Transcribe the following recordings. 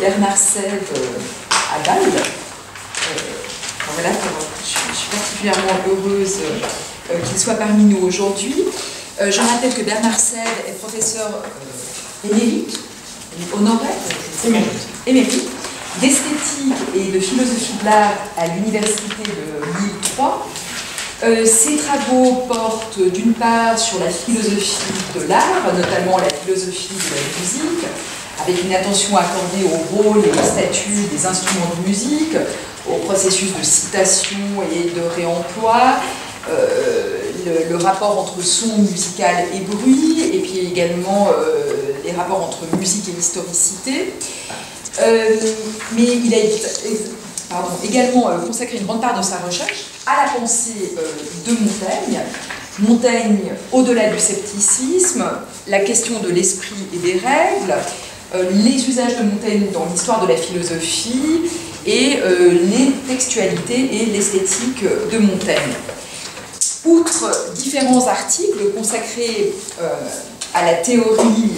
Bernard Sève à Bâle. Voilà, je suis particulièrement heureuse qu'il soit parmi nous aujourd'hui. Je rappelle que Bernard Sève est professeur émérite, émérite d'esthétique et de philosophie de l'art à l'université de Lille 3. Ses travaux portent d'une part sur la philosophie de l'art, notamment la philosophie de la musique, avec une attention accordée au rôle et au statut des instruments de musique, au processus de citation et de réemploi, le rapport entre son musical et bruit, et puis également les rapports entre musique et historicité. Mais il a également consacré une grande part de sa recherche à la pensée de Montaigne. Montaigne, au-delà du scepticisme, la question de l'esprit et des règles, les usages de Montaigne dans l'histoire de la philosophie et les textualités et l'esthétique de Montaigne. Outre différents articles consacrés à la théorie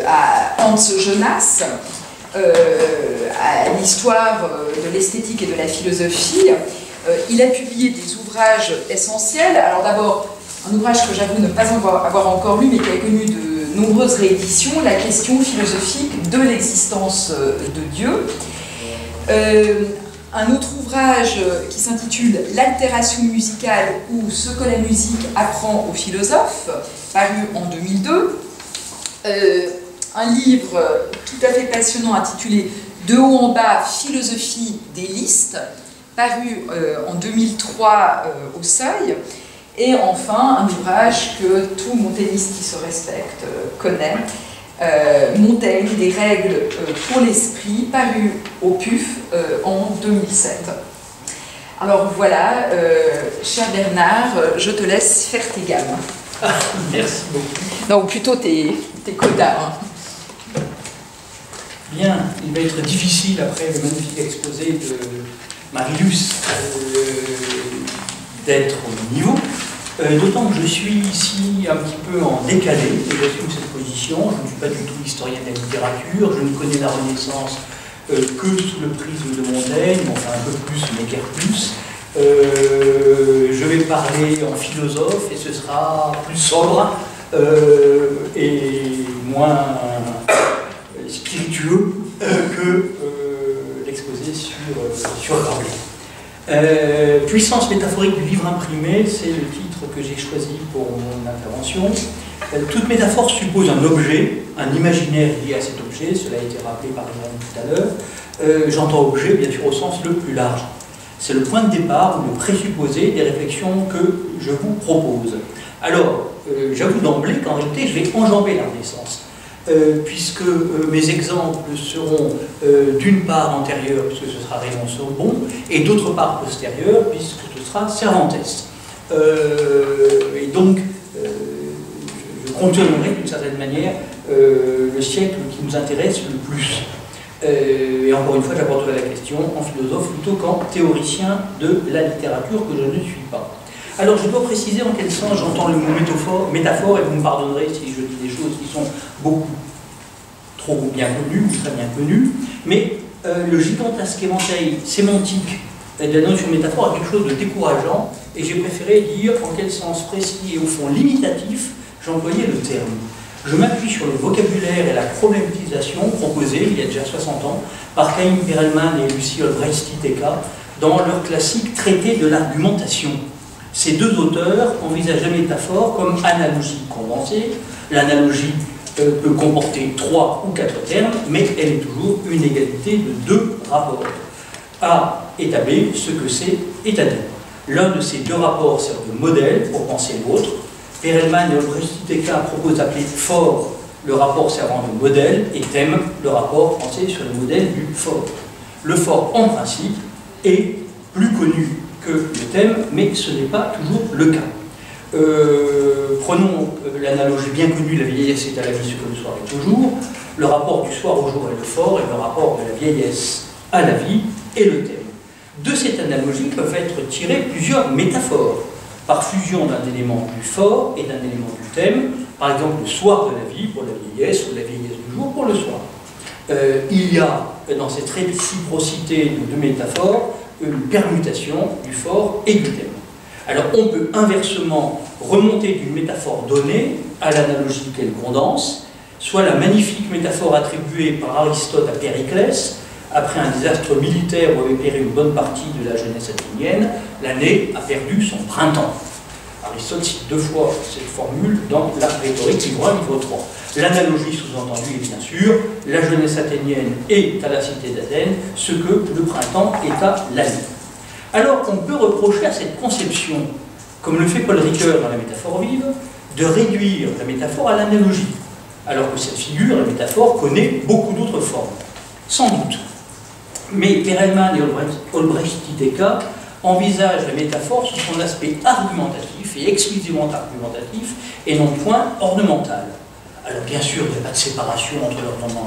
à Hans Jonas, à l'histoire de l'esthétique et de la philosophie, il a publié des ouvrages essentiels. Alors d'abord, un ouvrage que j'avoue ne pas avoir encore lu, mais qui a connu de nombreuses rééditions, La question philosophique de l'existence de Dieu. Un autre ouvrage qui s'intitule L'altération musicale ou ce que la musique apprend aux philosophes, paru en 2002. Un livre tout à fait passionnant intitulé De haut en bas, philosophie des listes, paru en 2003 au Seuil. Et enfin, un ouvrage que tout montagniste qui se respecte connaît, Montaigne, des règles pour l'esprit, paru au PUF en 2007. Alors voilà, cher Bernard, je te laisse faire tes gammes. Ah, merci beaucoup. Non, ou plutôt tes quotas. Hein. Bien, il va être difficile, après le magnifique exposé de Marie-Luce, d'être au niveau. D'autant que je suis ici un petit peu en décalé, et j'assume cette position. Je ne suis pas du tout historien de la littérature, je ne connais la Renaissance que sous le prisme de Montaigne, enfin un peu plus, mais guère plus. Je vais parler en philosophe, et ce sera plus sobre et moins spiritueux que l'exposé sur Rabelais. Puissance métaphorique du livre imprimé, c'est le titre que j'ai choisi pour mon intervention. Toute métaphore suppose un objet, un imaginaire lié à cet objet, cela a été rappelé par Yann tout à l'heure. J'entends objet, bien sûr, au sens le plus large. C'est le point de départ ou le présupposé des réflexions que je vous propose. Alors, j'avoue d'emblée qu'en réalité, je vais enjamber la Renaissance. Puisque mes exemples seront d'une part antérieurs, puisque ce sera Raymond Sorbon, et d'autre part postérieurs, puisque ce sera Cervantes. Et donc, je contournerai d'une certaine manière le siècle qui nous intéresse le plus. Et encore une fois, j'apporterai la question en philosophe plutôt qu'en théoricien de la littérature, que je ne suis pas. Alors, je dois préciser en quel sens j'entends le mot métaphore, et vous me pardonnerez si je dis des choses qui sont beaucoup trop bien connues, ou très bien connues, mais le gigantesque éventail sémantique de la notion de métaphore a quelque chose de décourageant, et j'ai préféré dire en quel sens précis et au fond limitatif j'employais le terme. Je m'appuie sur le vocabulaire et la problématisation proposée il y a déjà 60 ans par Chaim Perelman et Lucie Olbrecht-Titeka dans leur classique Traité de l'argumentation. Ces deux auteurs envisagent la métaphore comme analogie condensée. L'analogie peut comporter 3 ou 4 termes, mais elle est toujours une égalité de 2 rapports. A est à B, ce que C est à D. L'un de ces 2 rapports sert de modèle pour penser l'autre. Perelman et Olbrecht-Titeka proposent d'appeler fort le rapport servant de modèle et thème le rapport pensé sur le modèle du fort. Le fort, en principe, est plus connu que le thème, mais ce n'est pas toujours le cas. Prenons l'analogie bien connue, la vieillesse est à la vie ce que le soir est au jour. Le rapport du soir au jour est le fort, et le rapport de la vieillesse à la vie est le thème. De cette analogie peuvent être tirées plusieurs métaphores, par fusion d'un élément du fort et d'un élément du thème, par exemple le soir de la vie pour la vieillesse, ou la vieillesse du jour pour le soir. il y a dans cette réciprocité de deux métaphores une permutation du for et du thème. Alors on peut inversement remonter d'une métaphore donnée à l'analogie qu'elle condense, soit la magnifique métaphore attribuée par Aristote à Périclès, après un désastre militaire où avait péri une bonne partie de la jeunesse athénienne, l'année a perdu son printemps. Aristote cite 2 fois cette formule dans la rhétorique, livre 1, livre 3. L'analogie sous-entendue est bien sûr, la jeunesse athénienne est à la cité d'Athènes, ce que le printemps est à l'année. Alors on peut reprocher à cette conception, comme le fait Paul Ricoeur dans la métaphore vive, de réduire la métaphore à l'analogie, alors que cette figure, la métaphore, connaît beaucoup d'autres formes. Sans doute. Mais Perelman et Olbrecht-Iteka envisagent la métaphore sous son aspect argumentatif et exclusivement argumentatif et non point ornemental. Alors bien sûr, il n'y a pas de séparation entre l'ornement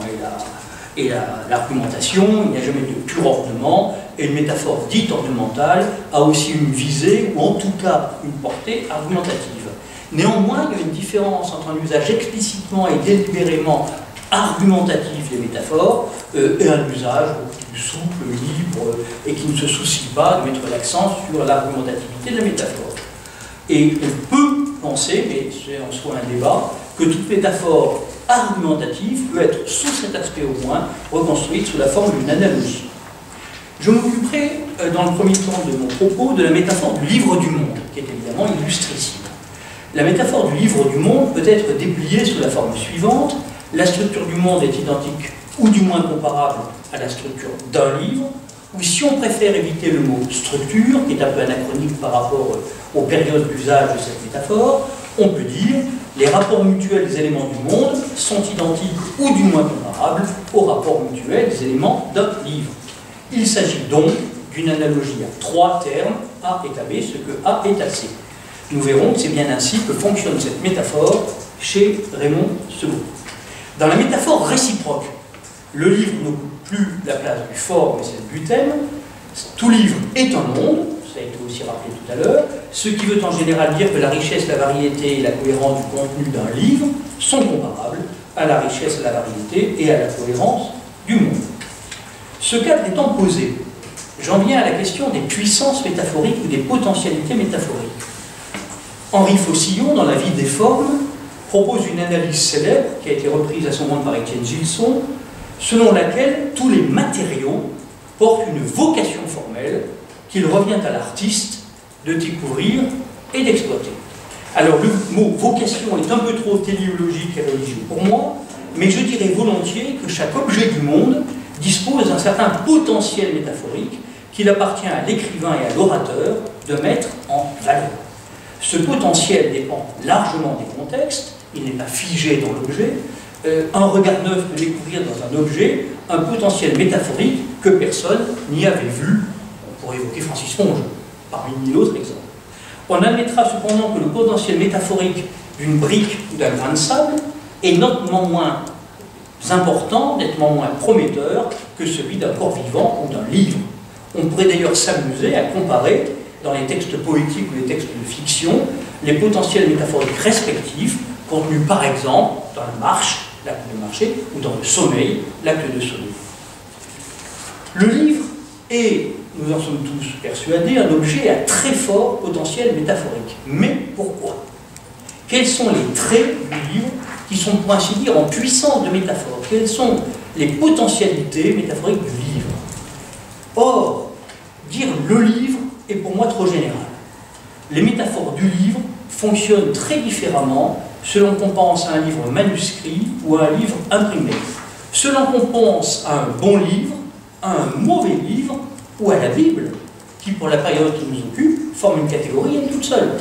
et l'argumentation, il n'y a jamais de pur ornement, et une métaphore dite ornementale a aussi une visée, ou en tout cas une portée argumentative. Néanmoins, il y a une différence entre un usage explicitement et délibérément argumentatif des métaphores et un usage plus souple, libre, et qui ne se soucie pas de mettre l'accent sur l'argumentativité de la métaphore. Et on peut penser, mais c'est en soi un débat, que toute métaphore argumentative peut être, sous cet aspect au moins, reconstruite sous la forme d'une analogie. Je m'occuperai, dans le premier temps de mon propos, de la métaphore du livre du monde, qui est évidemment illustrissime. La métaphore du livre du monde peut être dépliée sous la forme suivante. La structure du monde est identique, ou du moins comparable, à la structure d'un livre, ou si on préfère éviter le mot structure, qui est un peu anachronique par rapport aux périodes d'usage de cette métaphore, on peut dire les rapports mutuels des éléments du monde sont identiques, ou du moins comparables, aux rapports mutuels des éléments d'un livre. Il s'agit donc d'une analogie à 3 termes, A est à B, ce que A est à C. Nous verrons que c'est bien ainsi que fonctionne cette métaphore chez Raymond II. Dans la métaphore réciproque, le livre n'occupe plus la place du for, mais celle du thème. Tout livre est un monde, ça a été aussi rappelé tout à l'heure, ce qui veut en général dire que la richesse, la variété et la cohérence du contenu d'un livre sont comparables à la richesse, à la variété et à la cohérence du monde. Ce cadre étant posé, j'en viens à la question des puissances métaphoriques ou des potentialités métaphoriques. Henri Faucillon, dans La vie des formes, propose une analyse célèbre, qui a été reprise à son moment par Étienne Gilson, selon laquelle tous les matériaux portent une vocation formelle qu'il revient à l'artiste de découvrir et d'exploiter. Alors le mot vocation est un peu trop téléologique et religieux pour moi, mais je dirais volontiers que chaque objet du monde dispose d'un certain potentiel métaphorique qu'il appartient à l'écrivain et à l'orateur de mettre en valeur. Ce potentiel dépend largement des contextes, il n'est pas figé dans l'objet. Un regard neuf peut découvrir dans un objet un potentiel métaphorique que personne n'y avait vu. On pourrait évoquer Francis Ponge, parmi mille autres exemples. On admettra cependant que le potentiel métaphorique d'une brique ou d'un grain de sable est nettement moins important, nettement moins prometteur que celui d'un corps vivant ou d'un livre. On pourrait d'ailleurs s'amuser à comparer, dans les textes poétiques ou les textes de fiction, les potentiels métaphoriques respectifs contenus par exemple dans la marche, l'acte de marcher, ou dans le sommeil, l'acte de sommeil. Le livre est, nous en sommes tous persuadés, un objet à très fort potentiel métaphorique. Mais pourquoi? Quels sont les traits du livre qui sont, pour ainsi dire, en puissance de métaphore? Quelles sont les potentialités métaphoriques du livre? Or, dire le livre est pour moi trop général. Les métaphores du livre fonctionnent très différemment selon qu'on pense à un livre manuscrit ou à un livre imprimé, selon qu'on pense à un bon livre, à un mauvais livre ou à la Bible, qui pour la période qui nous occupe forme une catégorie elle toute seule.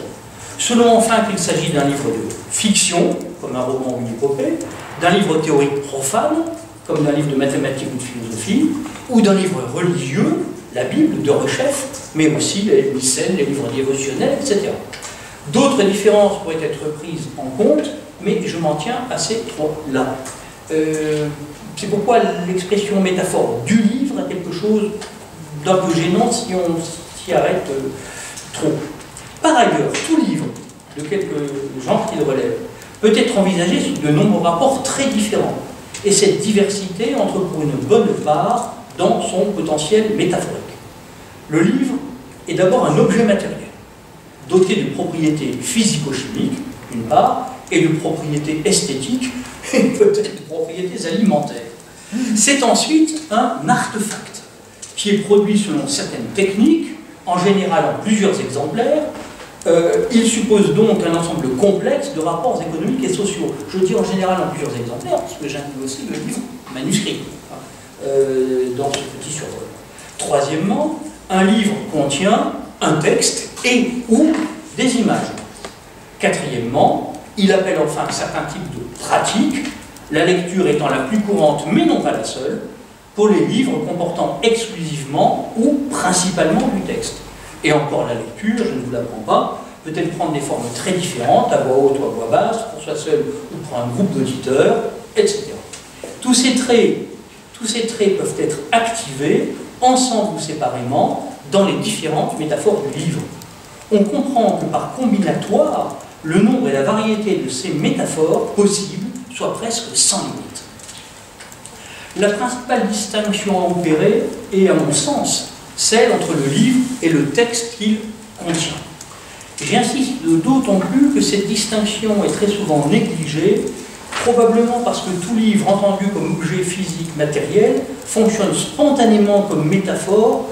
Selon enfin qu'il s'agit d'un livre de fiction, comme un roman ou une épopée, d'un livre théorique profane, comme d'un livre de mathématiques ou de philosophie, ou d'un livre religieux, la Bible, de Rechef, mais aussi les Mycènes, les livres dévotionnels, etc. D'autres différences pourraient être prises en compte, mais je m'en tiens à ces trois-là. C'est pourquoi l'expression métaphore du livre a quelque chose d'un peu gênant si on s'y arrête trop. Par ailleurs, tout livre, de quelque genre qu'il relève, peut être envisagé sous de nombreux rapports très différents. Et cette diversité entre pour une bonne part dans son potentiel métaphorique. Le livre est d'abord un objet matériel, doté de propriétés physico-chimiques, d'une part, et de propriétés esthétiques, et peut-être de propriétés alimentaires. C'est ensuite un artefact, qui est produit selon certaines techniques, en général en plusieurs exemplaires. Il suppose donc un ensemble complexe de rapports économiques et sociaux. Je dis en général en plusieurs exemplaires, parce que j'inclus aussi le livre manuscrit dans ce petit survol. Troisièmement, un livre contient un texte et ou des images. Quatrièmement, il appelle enfin certains types de pratiques, la lecture étant la plus courante, mais non pas la seule, pour les livres comportant exclusivement ou principalement du texte. Et encore la lecture, je ne vous l'apprends pas, peut-elle prendre des formes très différentes, à voix haute ou à voix basse, pour soi seul ou pour un groupe d'auditeurs, etc. Tous ces traits peuvent être activés, ensemble ou séparément, dans les différentes métaphores du livre. On comprend que par combinatoire, le nombre et la variété de ces métaphores possibles soient presque sans limite. La principale distinction à opérer est, à mon sens, celle entre le livre et le texte qu'il contient. J'insiste d'autant plus que cette distinction est très souvent négligée, probablement parce que tout livre entendu comme objet physique matériel fonctionne spontanément comme métaphore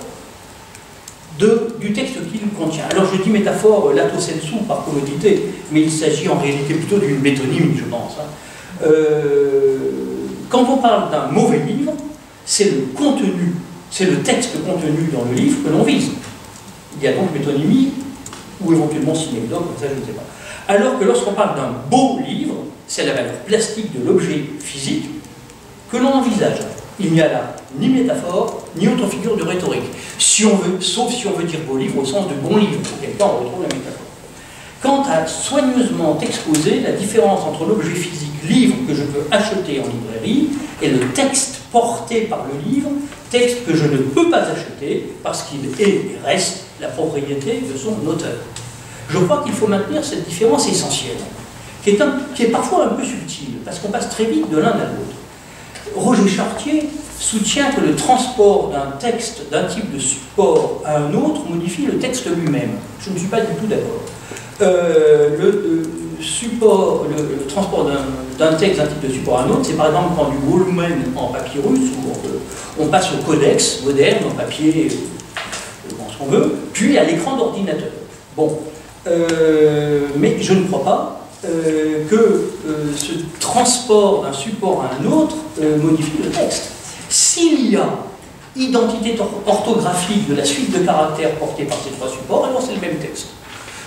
du texte qu'il contient. Alors je dis métaphore lato sensu par commodité, mais il s'agit en réalité plutôt d'une métonymie, je pense. Quand on parle d'un mauvais livre, c'est le contenu, c'est le texte contenu dans le livre que l'on vise. Il y a donc métonymie, ou éventuellement synecdoque, comme ça je ne sais pas. Alors que lorsqu'on parle d'un beau livre, c'est la valeur plastique de l'objet physique que l'on envisage. Il n'y a là ni métaphore, ni autre figure de rhétorique, si on veut, sauf si on veut dire beau livre au sens de bon livre, auquel cas on retrouve la métaphore. Quant à soigneusement exposer la différence entre l'objet physique livre que je peux acheter en librairie et le texte porté par le livre, texte que je ne peux pas acheter parce qu'il est et reste la propriété de son auteur. Je crois qu'il faut maintenir cette différence essentielle, qui est parfois un peu subtile, parce qu'on passe très vite de l'un à l'autre. Roger Chartier soutient que le transport d'un texte d'un type de support à un autre modifie le texte lui-même. Je ne suis pas du tout d'accord. Le transport d'un texte d'un type de support à un autre, c'est par exemple quand du volumen en papyrus, où on passe au codex moderne, en papier, ce qu'on veut, puis à l'écran d'ordinateur. Bon, mais je ne crois pas que ce transport d'un support à un autre modifie le texte. S'il y a identité orthographique de la suite de caractères portés par ces trois supports, alors c'est le même texte.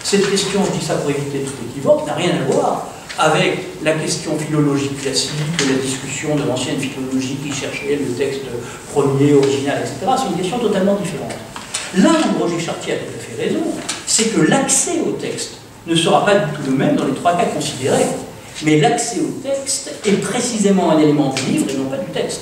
Cette question, je dis ça pour éviter tout équivoque, n'a rien à voir avec la question philologique classique, la discussion de l'ancienne philologie qui cherchait le texte premier, original, etc. C'est une question totalement différente. Là où Roger Chartier a tout à fait raison, c'est que l'accès au texte ne sera pas du tout le même dans les trois cas considérés. Mais l'accès au texte est précisément un élément du livre et non pas du texte.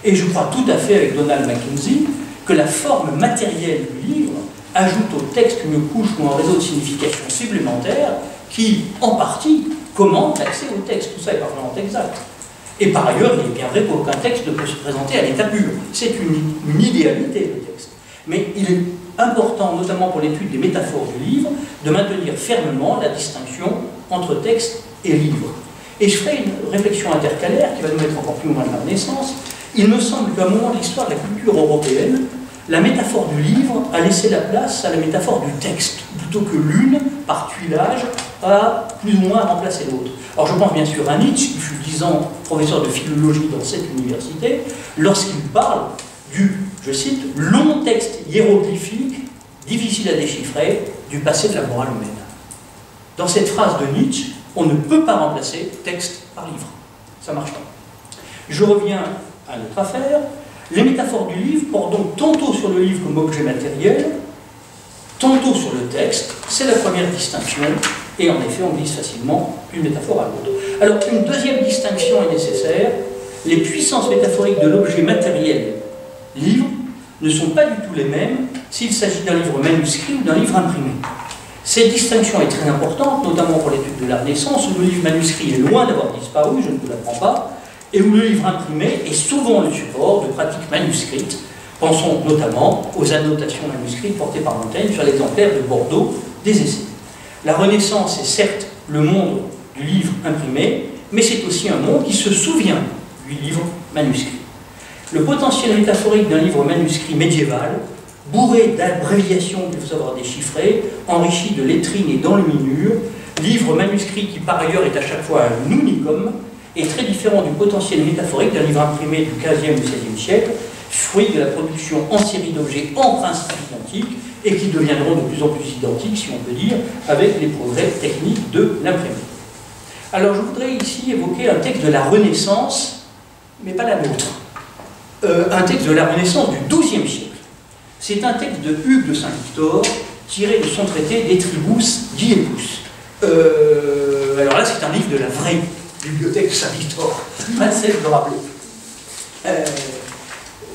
Et je crois tout à fait avec Donald Mackenzie que la forme matérielle du livre ajoute au texte une couche ou un réseau de signification supplémentaire qui, en partie, commande l'accès au texte. Tout ça est parfaitement exact. Et par ailleurs, il est bien vrai qu'aucun texte ne peut se présenter à l'état pur. C'est une idéalité, le texte. Mais il est important, notamment pour l'étude des métaphores du livre, de maintenir fermement la distinction entre texte et livre. Et je ferai une réflexion intercalaire qui va nous mettre encore plus loin de la Renaissance. Il me semble qu'à un moment de l'histoire de la culture européenne, la métaphore du livre a laissé la place à la métaphore du texte, plutôt que l'une, par tuilage, a plus ou moins remplacé l'autre. Alors je pense bien sûr à Nietzsche, qui fut 10 ans professeur de philologie dans cette université, lorsqu'il parle du, je cite, long texte hiéroglyphique, difficile à déchiffrer, du passé de la morale humaine. Dans cette phrase de Nietzsche, on ne peut pas remplacer texte par livre. Ça ne marche pas. Je reviens à notre affaire. Les métaphores du livre portent donc tantôt sur le livre comme objet matériel, tantôt sur le texte. C'est la première distinction, et en effet, on glisse facilement d'une métaphore à l'autre. Alors, une deuxième distinction est nécessaire. Les puissances métaphoriques de l'objet matériel, livre, ne sont pas du tout les mêmes s'il s'agit d'un livre manuscrit ou d'un livre imprimé. Cette distinction est très importante, notamment pour l'étude de la Renaissance, où le livre manuscrit est loin d'avoir disparu, je ne vous l'apprends pas, et où le livre imprimé est souvent le support de pratiques manuscrites. Pensons notamment aux annotations manuscrites portées par Montaigne sur l'exemplaire de Bordeaux des Essais. La Renaissance est certes le monde du livre imprimé, mais c'est aussi un monde qui se souvient du livre manuscrit. Le potentiel métaphorique d'un livre manuscrit médiéval, bourré d'abréviations qu'il faut savoir déchiffrer, enrichi de lettrines et d'enluminures, livre manuscrit qui par ailleurs est à chaque fois un unicum, est très différent du potentiel métaphorique d'un livre imprimé du XVe ou XVIe siècle, fruit de la production en série d'objets en principe identiques et qui deviendront de plus en plus identiques, si on peut dire, avec les progrès techniques de l'imprimerie. Alors je voudrais ici évoquer un texte de la Renaissance, mais pas la nôtre. Un texte de la Renaissance du XIIe siècle. C'est un texte de Hugues de Saint-Victor, tiré de son traité De Tribus Diepus. Alors là, c'est un livre de la vraie bibliothèque Saint-Victor, pas celle de rappeler.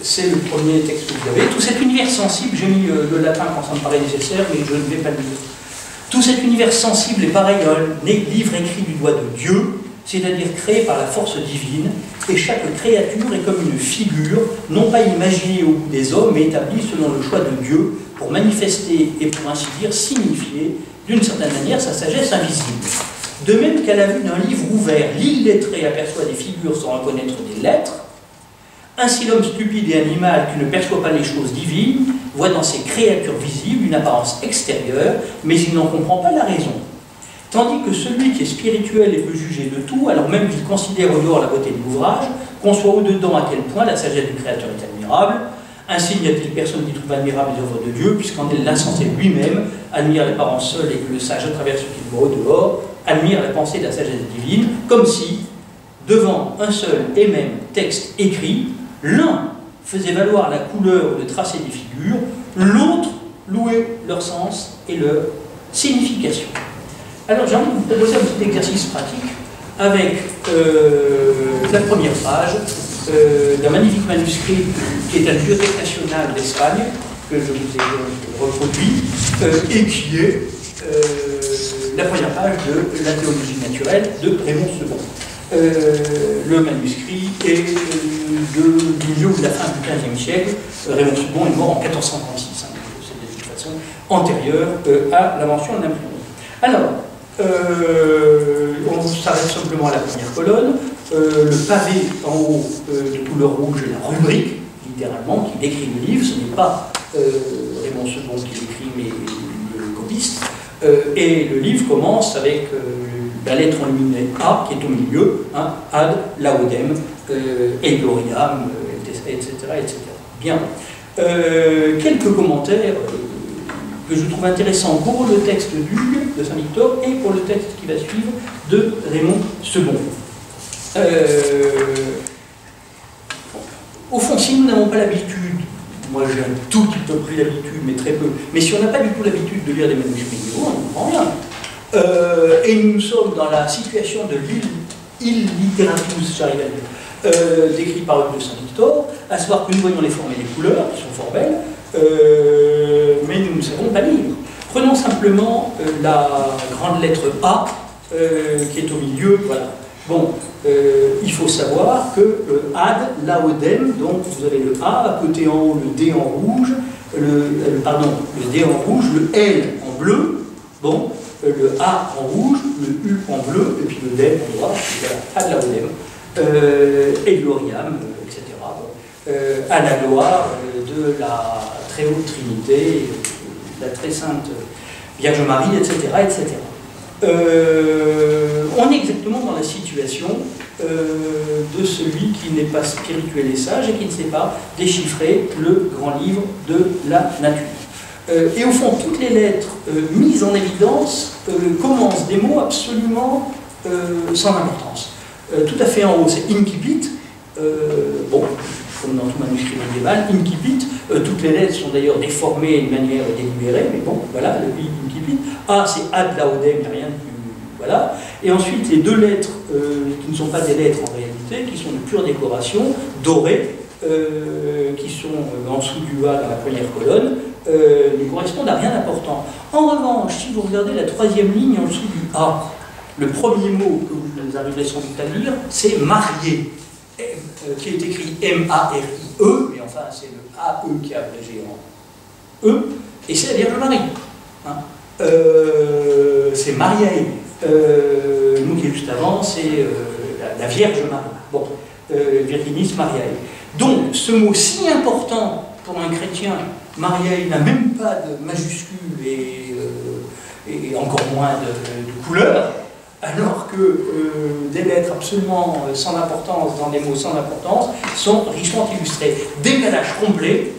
C'est le premier texte que vous avez. Tout cet univers sensible, j'ai mis le latin quand ça me paraît nécessaire, mais je ne vais pas le lire. Tout cet univers sensible est pareil à un livre écrit du doigt de Dieu, c'est-à-dire créé par la force divine, et chaque créature est comme une figure, non pas imaginée au goût des hommes, mais établie selon le choix de Dieu, pour manifester et pour ainsi dire signifier, d'une certaine manière, sa sagesse invisible. De même qu'à la vue d'un livre ouvert, l'illettré aperçoit des figures sans reconnaître des lettres, ainsi l'homme stupide et animal qui ne perçoit pas les choses divines voit dans ces créatures visibles une apparence extérieure, mais il n'en comprend pas la raison. Tandis que celui qui est spirituel et peut juger de tout, alors même qu'il considère au dehors la beauté de l'ouvrage, conçoit au-dedans à quel point la sagesse du Créateur est admirable. Ainsi, n'y a-t-il personne qui trouve admirable les œuvres de Dieu, puisqu'en est l'insensé lui-même admire l'apparence seule et que le sage, à travers ce qu'il voit au dehors, admire la pensée de la sagesse divine, comme si, devant un seul et même texte écrit, l'un faisait valoir la couleur ou le tracé des figures, l'autre louait leur sens et leur signification. Alors j'ai envie de vous proposer un petit exercice pratique avec la première page d'un magnifique manuscrit qui est à la Bibliothèque nationale d'Espagne, que je vous ai reproduit, et qui est la première page de la théologie naturelle de Raymond II. Le manuscrit est du milieu ou de la fin du XVe siècle. Raymond II est mort en 1436, hein, c'est de toute façon antérieur à l'invention de l'imprimerie. Alors, on s'arrête simplement à la première colonne. Le pavé en haut de couleur rouge est la rubrique, littéralement, qui décrit le livre. Ce n'est pas Raymond II qui l'écrit, mais le copiste. Et le livre commence avec la lettre enluminée A qui est au milieu, hein, ad laudem, et gloriam, etc., etc. Bien. Quelques commentaires que je trouve intéressants pour le texte d'Hugues de Saint-Victor et pour le texte qui va suivre de Raymond II. Au fond, si nous n'avons pas l'habitude, moi j'ai un tout petit peu pris l'habitude, mais très peu, mais si on n'a pas du tout l'habitude de lire des manuscrits médiévaux, on ne comprend rien. Et nous sommes dans la situation de l'illiteratus, j'arrive à dire, décrit par Hugues de Saint-Victor, à savoir que nous voyons les formes et les couleurs, qui sont fort belles, mais nous ne savons pas lire. Prenons simplement la grande lettre A, qui est au milieu, voilà. Bon, il faut savoir que ad laudem, donc vous avez le A, à côté en haut le D en rouge, le D en rouge, le L en bleu, bon, le A en rouge, le U en bleu, et puis le D en noir, voilà, ad laudem, et gloriam, etc. Bon, à la gloire de la très haute Trinité, la très sainte Vierge Marie, etc., etc. On est exactement dans la situation de celui qui n'est pas spirituel et sage et qui ne sait pas déchiffrer le grand livre de la nature. Et au fond, toutes les lettres mises en évidence commencent des mots absolument sans importance. Tout à fait en haut, c'est incipit, bon, comme dans tout manuscrit médiéval, incipit, toutes les lettres sont d'ailleurs déformées de manière délibérée, mais bon, voilà, le incipit. A, c'est ad laudem, il n'y a rien de plus, voilà. Et ensuite, les deux lettres, qui ne sont pas des lettres en réalité, qui sont de pure décoration, dorées, qui sont en dessous du A dans la première colonne, ne correspondent à rien d'important. En revanche, si vous regardez la troisième ligne en dessous du A, le premier mot que vous arriverez sans doute à lire, c'est marié. qui est écrit M-A-R-I-E, mais enfin c'est le A-E qui est abrégé en E, et c'est la Vierge Marie. Hein. C'est Mariae. Nous qui est juste avant, c'est la Vierge Marie. Bon, Virginis Mariae. Donc, ce mot si important pour un chrétien, Mariae n'a même pas de majuscule et encore moins de couleur, alors que des lettres absolument sans importance, dans des mots sans importance, sont richement illustrées. Décalage complet,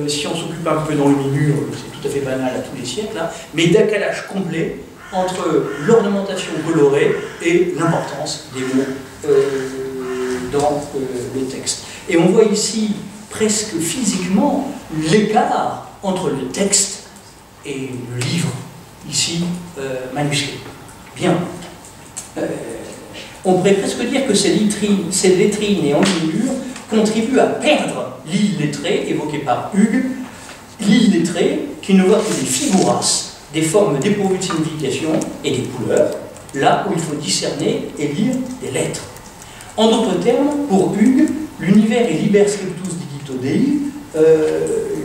si on s'occupe un peu dans le milieu, c'est tout à fait banal à tous les siècles, hein, mais décalage complet entre l'ornementation colorée et l'importance des mots dans les textes. Et on voit ici presque physiquement l'écart entre le texte et le livre, ici manuscrit. Bien. On pourrait presque dire que ces lettrines et enluminures contribuent à perdre l'illettré évoqué par Hugues, l'illettré qui ne voit que des figuras, des formes dépourvues de signification et des couleurs, là où il faut discerner et lire des lettres. En d'autres termes, pour Hugues, l'univers est liber scriptus digito Dei,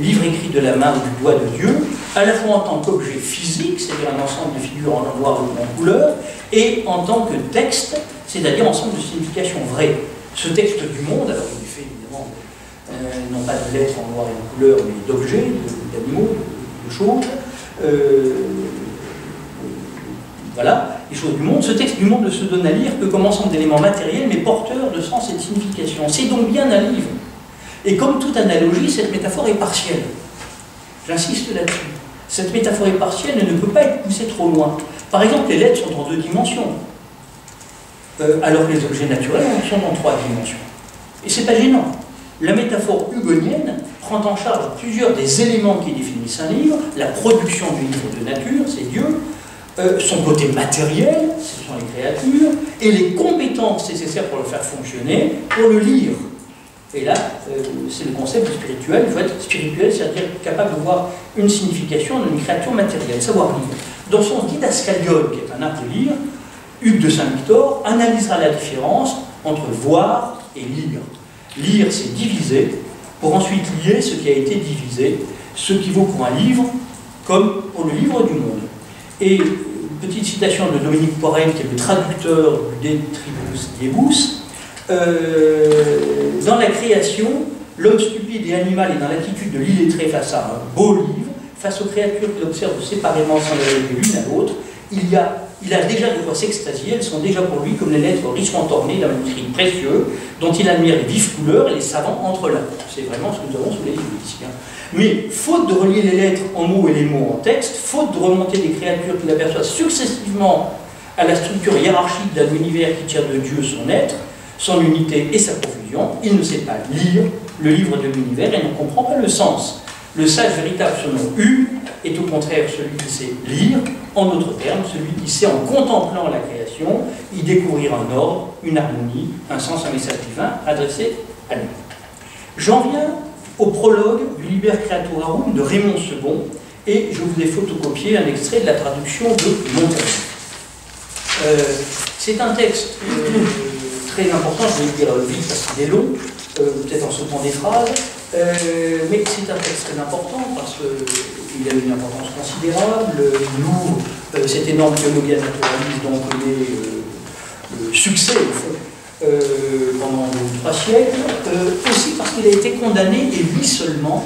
livre écrit de la main ou du doigt de Dieu, à la fois en tant qu'objet physique, c'est-à-dire un ensemble de figures en noir ou en couleur, et en tant que texte, c'est-à-dire ensemble de significations vraies. Ce texte du monde, alors il est fait évidemment non pas de lettres en noir et en couleur, mais d'objets, d'animaux, de choses, voilà, les choses du monde. Ce texte du monde ne se donne à lire que comme ensemble d'éléments matériels, mais porteurs de sens et de signification. C'est donc bien un livre. Et comme toute analogie, cette métaphore est partielle. J'insiste là-dessus. Cette métaphore est partielle et ne peut pas être poussée trop loin. Par exemple, les lettres sont en 2 dimensions, alors que les objets naturels sont en 3 dimensions. Et c'est pas gênant. La métaphore hugonienne prend en charge plusieurs des éléments qui définissent un livre, la production du livre de nature, c'est Dieu, son côté matériel, ce sont les créatures, et les compétences nécessaires pour le faire fonctionner, pour le lire. Et là, c'est le concept du spirituel. Il faut être spirituel, c'est-à-dire capable de voir une signification d'une créature matérielle, savoir lire. Dans son Didascalion, qui est un art de lire, Hugues de Saint-Victor analysera la différence entre voir et lire. Lire, c'est diviser, pour ensuite lier ce qui a été divisé, ce qui vaut pour un livre, comme pour le livre du monde. Et une petite citation de Dominique Poirel, qui est le traducteur du De Tribus Diebus. Dans la création, l'homme stupide et animal est dans l'attitude de l'illettré face à un beau livre, face aux créatures qu'il observe séparément sans les relier l'une à l'autre. Il a déjà de quoi s'extasier, elles sont déjà pour lui comme les lettres richement ornées d'un manuscrit précieux, dont il admire les vives couleurs et les savants entrelacs. C'est vraiment ce que nous avons sous les yeux ici. Mais, faute de relier les lettres en mots et les mots en texte, faute de remonter des créatures qu'il aperçoit successivement à la structure hiérarchique d'un univers qui tire de Dieu son être, son unité et sa profusion, il ne sait pas lire le livre de l'univers et ne comprend pas le sens. Le sage véritable selon Hugues est au contraire celui qui sait lire, en d'autres termes, celui qui sait en contemplant la création y découvrir un ordre, une harmonie, un sens, un message divin adressé à lui. J'en viens au prologue du Liber Creaturarum de Raymond II, et je vous ai photocopié un extrait de la traduction de Montaigne. C'est un texte très important, je vais le dire vite parce qu'il est long, peut-être en sautant des phrases, mais c'est un texte très important parce qu'il a une importance considérable. Il ouvre cette énorme théologie naturaliste dont on est le succès au fond pendant 2 ou 3 siècles, aussi parce qu'il a été condamné, et lui seulement,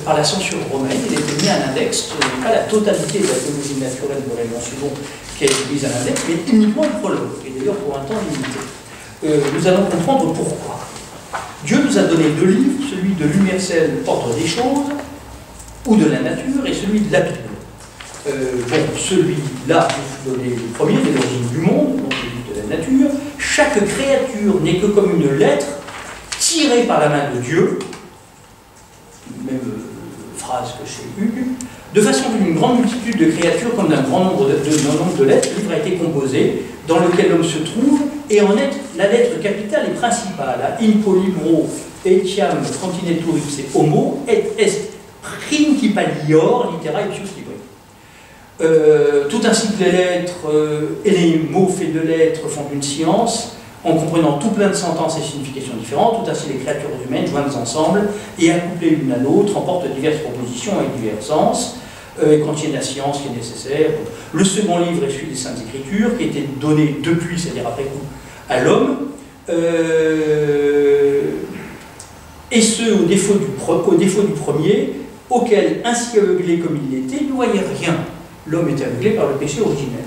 par la censure romaine. Il a été mis à l'index, pas la totalité de la théologie naturelle de Raymond II qui a été mise à l'index, mais uniquement le prologue, et d'ailleurs pour un temps limité. Nous allons comprendre pourquoi. Dieu nous a donné 2 livres, celui de l'universel ordre des choses, ou de la nature, et celui de la Bible. Celui-là, je vous donner le premier, de l'origine du monde, donc le livre de la nature. Chaque créature n'est que comme une lettre tirée par la main de Dieu, même phrase que chez Hugues, de façon qu'une grande multitude de créatures, comme d'un grand nombre de lettres, le livre a été composé, dans lequel l'homme se trouve, et en est la lettre capitale et principale, in libro etiam continetur ipse homo, et est principalior littera ipsius libri. Tout ainsi que les lettres et les mots faits de lettres font une science, en comprenant tout plein de sentences et significations différentes, tout ainsi les créatures humaines jointes ensemble et accouplées l'une à l'autre, emportent diverses propositions et divers sens, et contiennent la science qui est nécessaire. Le second livre est celui des Saintes Écritures, qui a été donné depuis, c'est-à-dire après coup, à l'homme, et ce, au défaut du premier, auquel, ainsi aveuglé comme il l'était, il ne voyait rien. L'homme était aveuglé par le péché originel.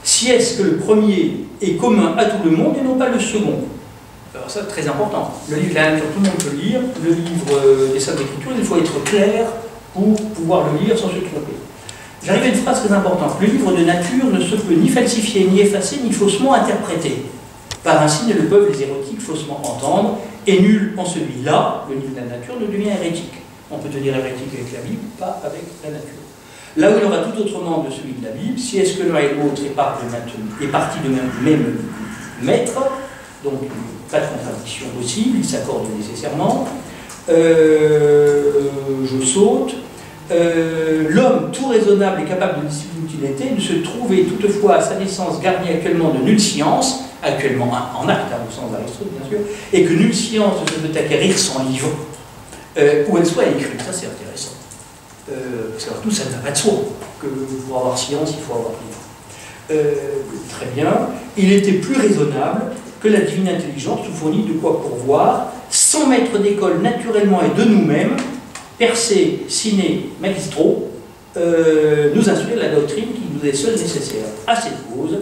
Si est-ce que le premier est commun à tout le monde et non pas le second? Alors ça, c'est très important. Le livre de la nature, tout le monde peut le lire. Le livre des Saintes Écritures, il faut être clair pour pouvoir le lire sans se tromper. J'arrive à une phrase très importante. Le livre de nature ne se peut ni falsifier, ni effacer, ni faussement interpréter. Par ainsi ne le peuvent les hérétiques faussement entendre, et nul en celui-là, le livre de la nature, ne devient hérétique. On peut devenir hérétique avec la Bible, pas avec la nature. Là où il y aura tout autrement de celui de la Bible, si est-ce que l'un et l'autre est parti de même maître, donc pas de contradiction possible, ils s'accordent nécessairement. Je saute. L'homme tout raisonnable et capable de discipline qu'il était ne se trouvait toutefois à sa naissance garni actuellement de nulle science, actuellement en acte, au sens d'Aristote bien sûr, et que nulle science ne se peut acquérir sans livre, où elle soit écrite. Ça c'est intéressant. Parce que tout ça n'a pas de soi, que pour avoir science il faut avoir livre. Très bien. Il était plus raisonnable que la divine intelligence nous fournit de quoi pourvoir, sans maître d'école naturellement et de nous-mêmes, percé, sine magistro, nous instruire la doctrine qui nous est seule nécessaire. À cette cause,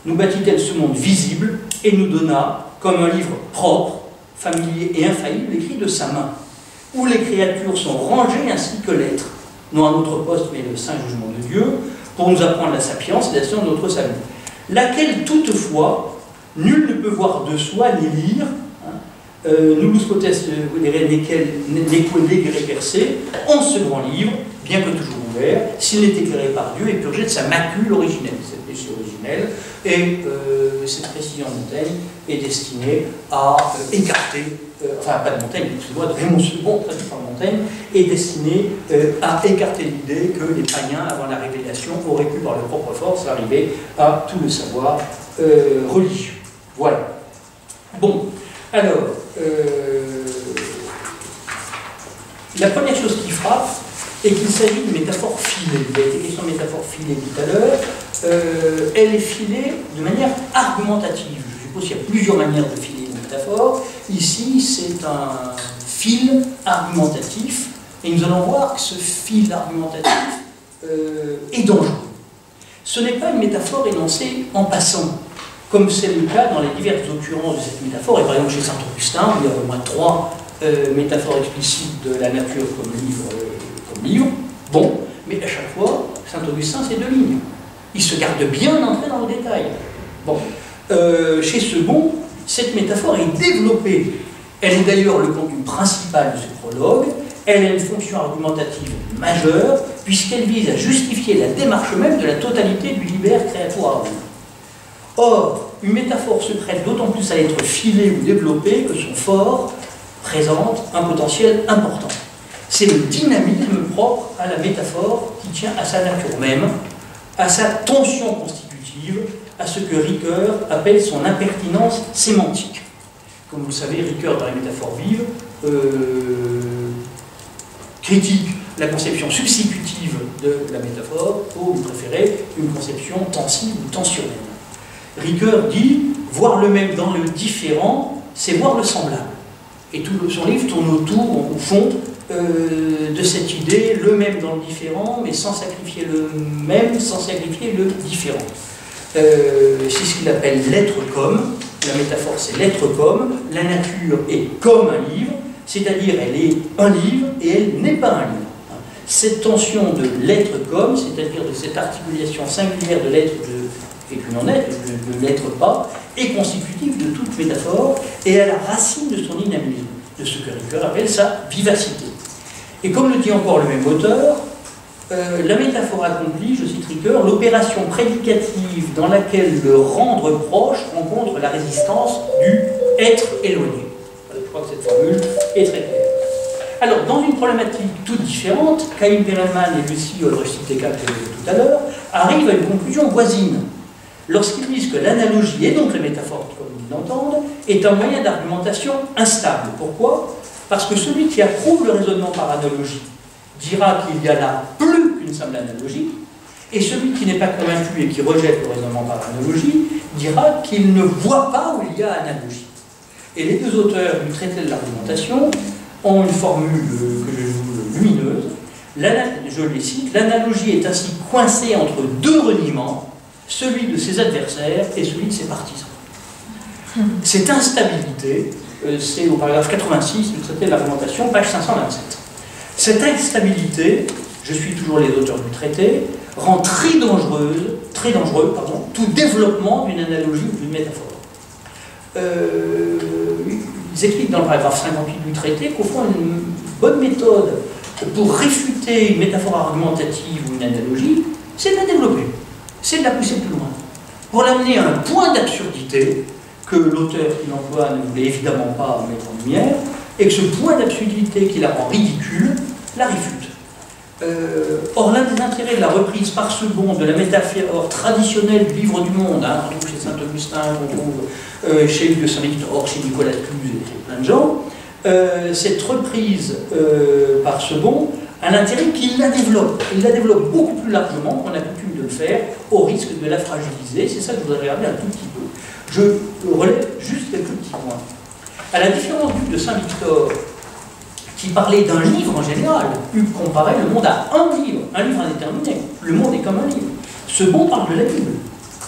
nous bâtit-elle ce monde visible et nous donna, comme un livre propre, familier et infaillible, écrit de sa main, où les créatures sont rangées ainsi que l'être, non à notre poste, mais le saint jugement de Dieu, pour nous apprendre la sapience et la science de notre salut, laquelle toutefois, nul ne peut voir de soi ni lire, nullus potest neque percé, en ce grand livre, bien que toujours ouvert, s'il n'est éclairé par Dieu et purgé de sa macule originelle, cette péché originelle, et cette précision de Montaigne est destinée à écarter, enfin pas de Montaigne, excusez-moi, de Raymond II, traduit par Montaigne, est destinée à écarter l'idée que les païens, avant la révélation, auraient pu par leur propre force arriver à tout le savoir religieux. Voilà. Bon, alors, la première chose qui frappe est qu'il s'agit d'une métaphore filée. Il a été question de métaphore filée tout à l'heure. Elle est filée de manière argumentative. Je suppose qu'il y a plusieurs manières de filer une métaphore. Ici, c'est un fil argumentatif. Et nous allons voir que ce fil argumentatif est dangereux. Ce n'est pas une métaphore énoncée en passant, comme c'est le cas dans les diverses occurrences de cette métaphore, et par exemple chez Saint-Augustin, il y a au moins 3 métaphores explicites de la nature comme livre. Bon, mais à chaque fois, Saint-Augustin, c'est 2 lignes. Il se garde bien d'entrer dans le détail. Bon, chez Second, cette métaphore est développée. Elle est d'ailleurs le contenu principal de ce prologue. Elle a une fonction argumentative majeure, puisqu'elle vise à justifier la démarche même de la totalité du liber creatuarum. Or, une métaphore se prête d'autant plus à être filée ou développée que son fort présente un potentiel important. C'est le dynamisme propre à la métaphore qui tient à sa nature même, à sa tension constitutive, à ce que Ricoeur appelle son impertinence sémantique. Comme vous le savez, Ricoeur, dans la métaphore vive, critique la conception substitutive de la métaphore, ou, vous préférez, une conception tensive ou tensionnelle. Ricoeur dit « voir le même dans le différent, c'est voir le semblable ». Et tout son livre tourne autour, au fond, de cette idée, le même dans le différent, mais sans sacrifier le même, sans sacrifier le différent. C'est ce qu'il appelle l'être comme, la métaphore c'est l'être comme, la nature est comme un livre, c'est-à-dire elle est un livre et elle n'est pas un livre. Cette tension de l'être comme, c'est-à-dire de cette articulation singulière de l'être et puis non être, de l'être pas, est constitutive de toute métaphore et à la racine de son dynamisme, de ce que Ricoeur appelle sa vivacité. Et comme le dit encore le même auteur, la métaphore accomplit, je cite Ricoeur, l'opération prédicative dans laquelle le rendre proche rencontre la résistance du être éloigné. Je crois que cette formule est très claire. Alors, dans une problématique toute différente, Caïn Perelman et Lucie Olrich-Teka, que j'ai vu tout à l'heure, arrivent à une conclusion voisine. Lorsqu'ils disent que l'analogie et donc la métaphore, comme qu'ils l'entendent, est un moyen d'argumentation instable. Pourquoi? Parce que celui qui approuve le raisonnement par analogie dira qu'il y a là plus qu'une simple analogie, et celui qui n'est pas convaincu et qui rejette le raisonnement par analogie dira qu'il ne voit pas où il y a analogie. Et les deux auteurs du traité de l'argumentation ont une formule que je joue lumineuse. Je les cite: l'analogie est ainsi coincée entre deux reniements, celui de ses adversaires et celui de ses partisans. Cette instabilité, c'est au paragraphe 86 du traité de l'argumentation, page 527. Cette instabilité, je suis toujours les auteurs du traité, rend très dangereux, tout développement d'une analogie ou d'une métaphore. Ils expliquent dans le paragraphe 58 du traité qu'au fond, une bonne méthode pour réfuter une métaphore argumentative ou une analogie, c'est de la développer, c'est de la pousser plus loin, pour l'amener à un point d'absurdité que l'auteur qui l'emploie ne voulait évidemment pas mettre en lumière, et que ce point d'absurdité qui la rend ridicule, la réfute. Or, l'un des intérêts de la reprise par second de la métaphore traditionnelle du livre du monde, hein, qu'on trouve chez Saint-Augustin, qu'on trouve chez Hugues de Saint-Victor, chez Nicolas de Cluse et plein de gens, cette reprise par second a l'intérêt qu'il la développe. Il la développe beaucoup plus largement qu'on a coutume de le faire, au risque de la fragiliser. C'est ça que je voudrais regarder un tout petit peu. Je relève juste quelques petits points. À la différence d'Hugues de Saint-Victor, qui parlait d'un livre en général, Hugues comparait le monde à un livre indéterminé. Le monde est comme un livre. Second parle de la Bible.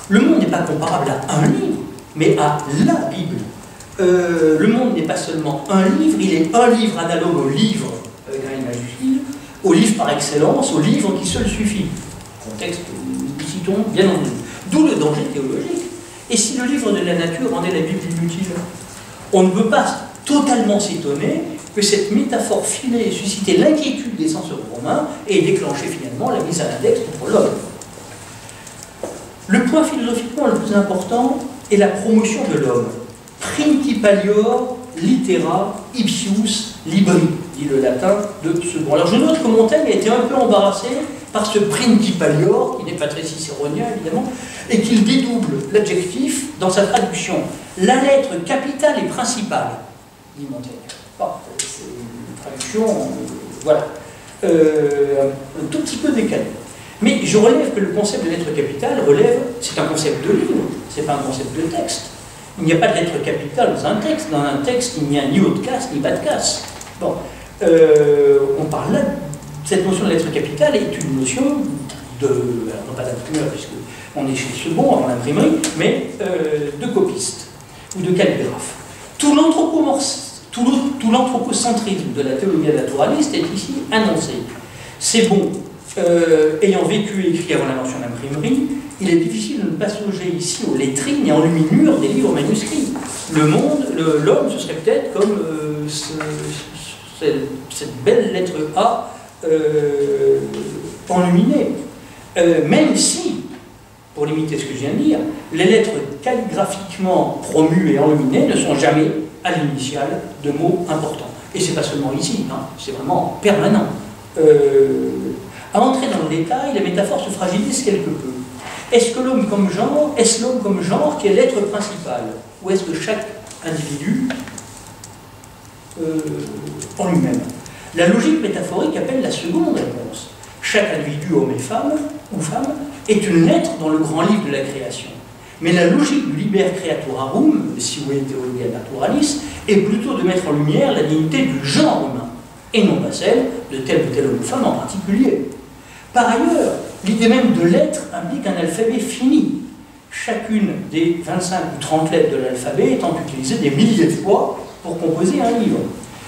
Le monde n'est pas comparable à un livre, mais à la Bible. Le monde n'est pas seulement un livre, il est un livre analogue au livre, avec un majuscule, au livre par excellence, au livre qui seul suffit. Contexte, nous citons bien entendu. D'où le danger théologique. Et si le livre de la nature rendait la Bible inutile? On ne peut pas totalement s'étonner que cette métaphore filée ait suscité l'inquiétude des censeurs romains et déclenché finalement la mise à l'index contre l'homme. Le point philosophiquement le plus important est la promotion de l'homme. Principalior litera ipsius libri, dit le latin de second. Alors je note que Montaigne a été un peu embarrassé par ce principalior, qui n'est pas très cicéronien évidemment, et qu'il dédouble l'adjectif dans sa traduction. La lettre capitale et principale, dit Montaigne. Bon, c'est une traduction, voilà, un tout petit peu décalée. Mais je relève que le concept de lettre capitale c'est un concept de livre, c'est pas un concept de texte. Il n'y a pas de lettre capitale dans un texte. Dans un texte, il n'y a ni haut de casse, ni bas de casse. Bon, on parle là, cette notion de lettre capitale est une notion de, alors non pas d'imprimeur, puisqu'on est chez Second, avant l'imprimerie, mais de copiste ou de calligraphe. Tout l'anthropocentrisme de la théologie naturaliste est ici annoncé. C'est bon, ayant vécu et écrit avant l'invention de l'imprimerie, il est difficile de ne pas songer ici aux lettrines et enluminures des livres manuscrits. Le monde, l'homme, ce serait peut-être comme cette belle lettre A enluminée. Même si, pour limiter ce que je viens de dire, les lettres calligraphiquement promues et enluminées ne sont jamais à l'initiale de mots importants. Et c'est pas seulement ici, hein, c'est vraiment permanent. À entrer dans le détail, la métaphore se fragilise quelque peu. Est-ce l'homme comme genre qui est l'être principal? Ou est-ce que chaque individu en lui-même? La logique métaphorique appelle la seconde réponse. Chaque individu, homme et femme, ou femme, est une lettre dans le grand livre de la création. Mais la logique du liber creaturarum, si vous théologia naturalis, est plutôt de mettre en lumière la dignité du genre humain, et non pas celle de tel ou tel homme ou femme en particulier. Par ailleurs, l'idée même de lettre implique un alphabet fini. Chacune des 25 ou 30 lettres de l'alphabet étant utilisée des milliers de fois pour composer un livre.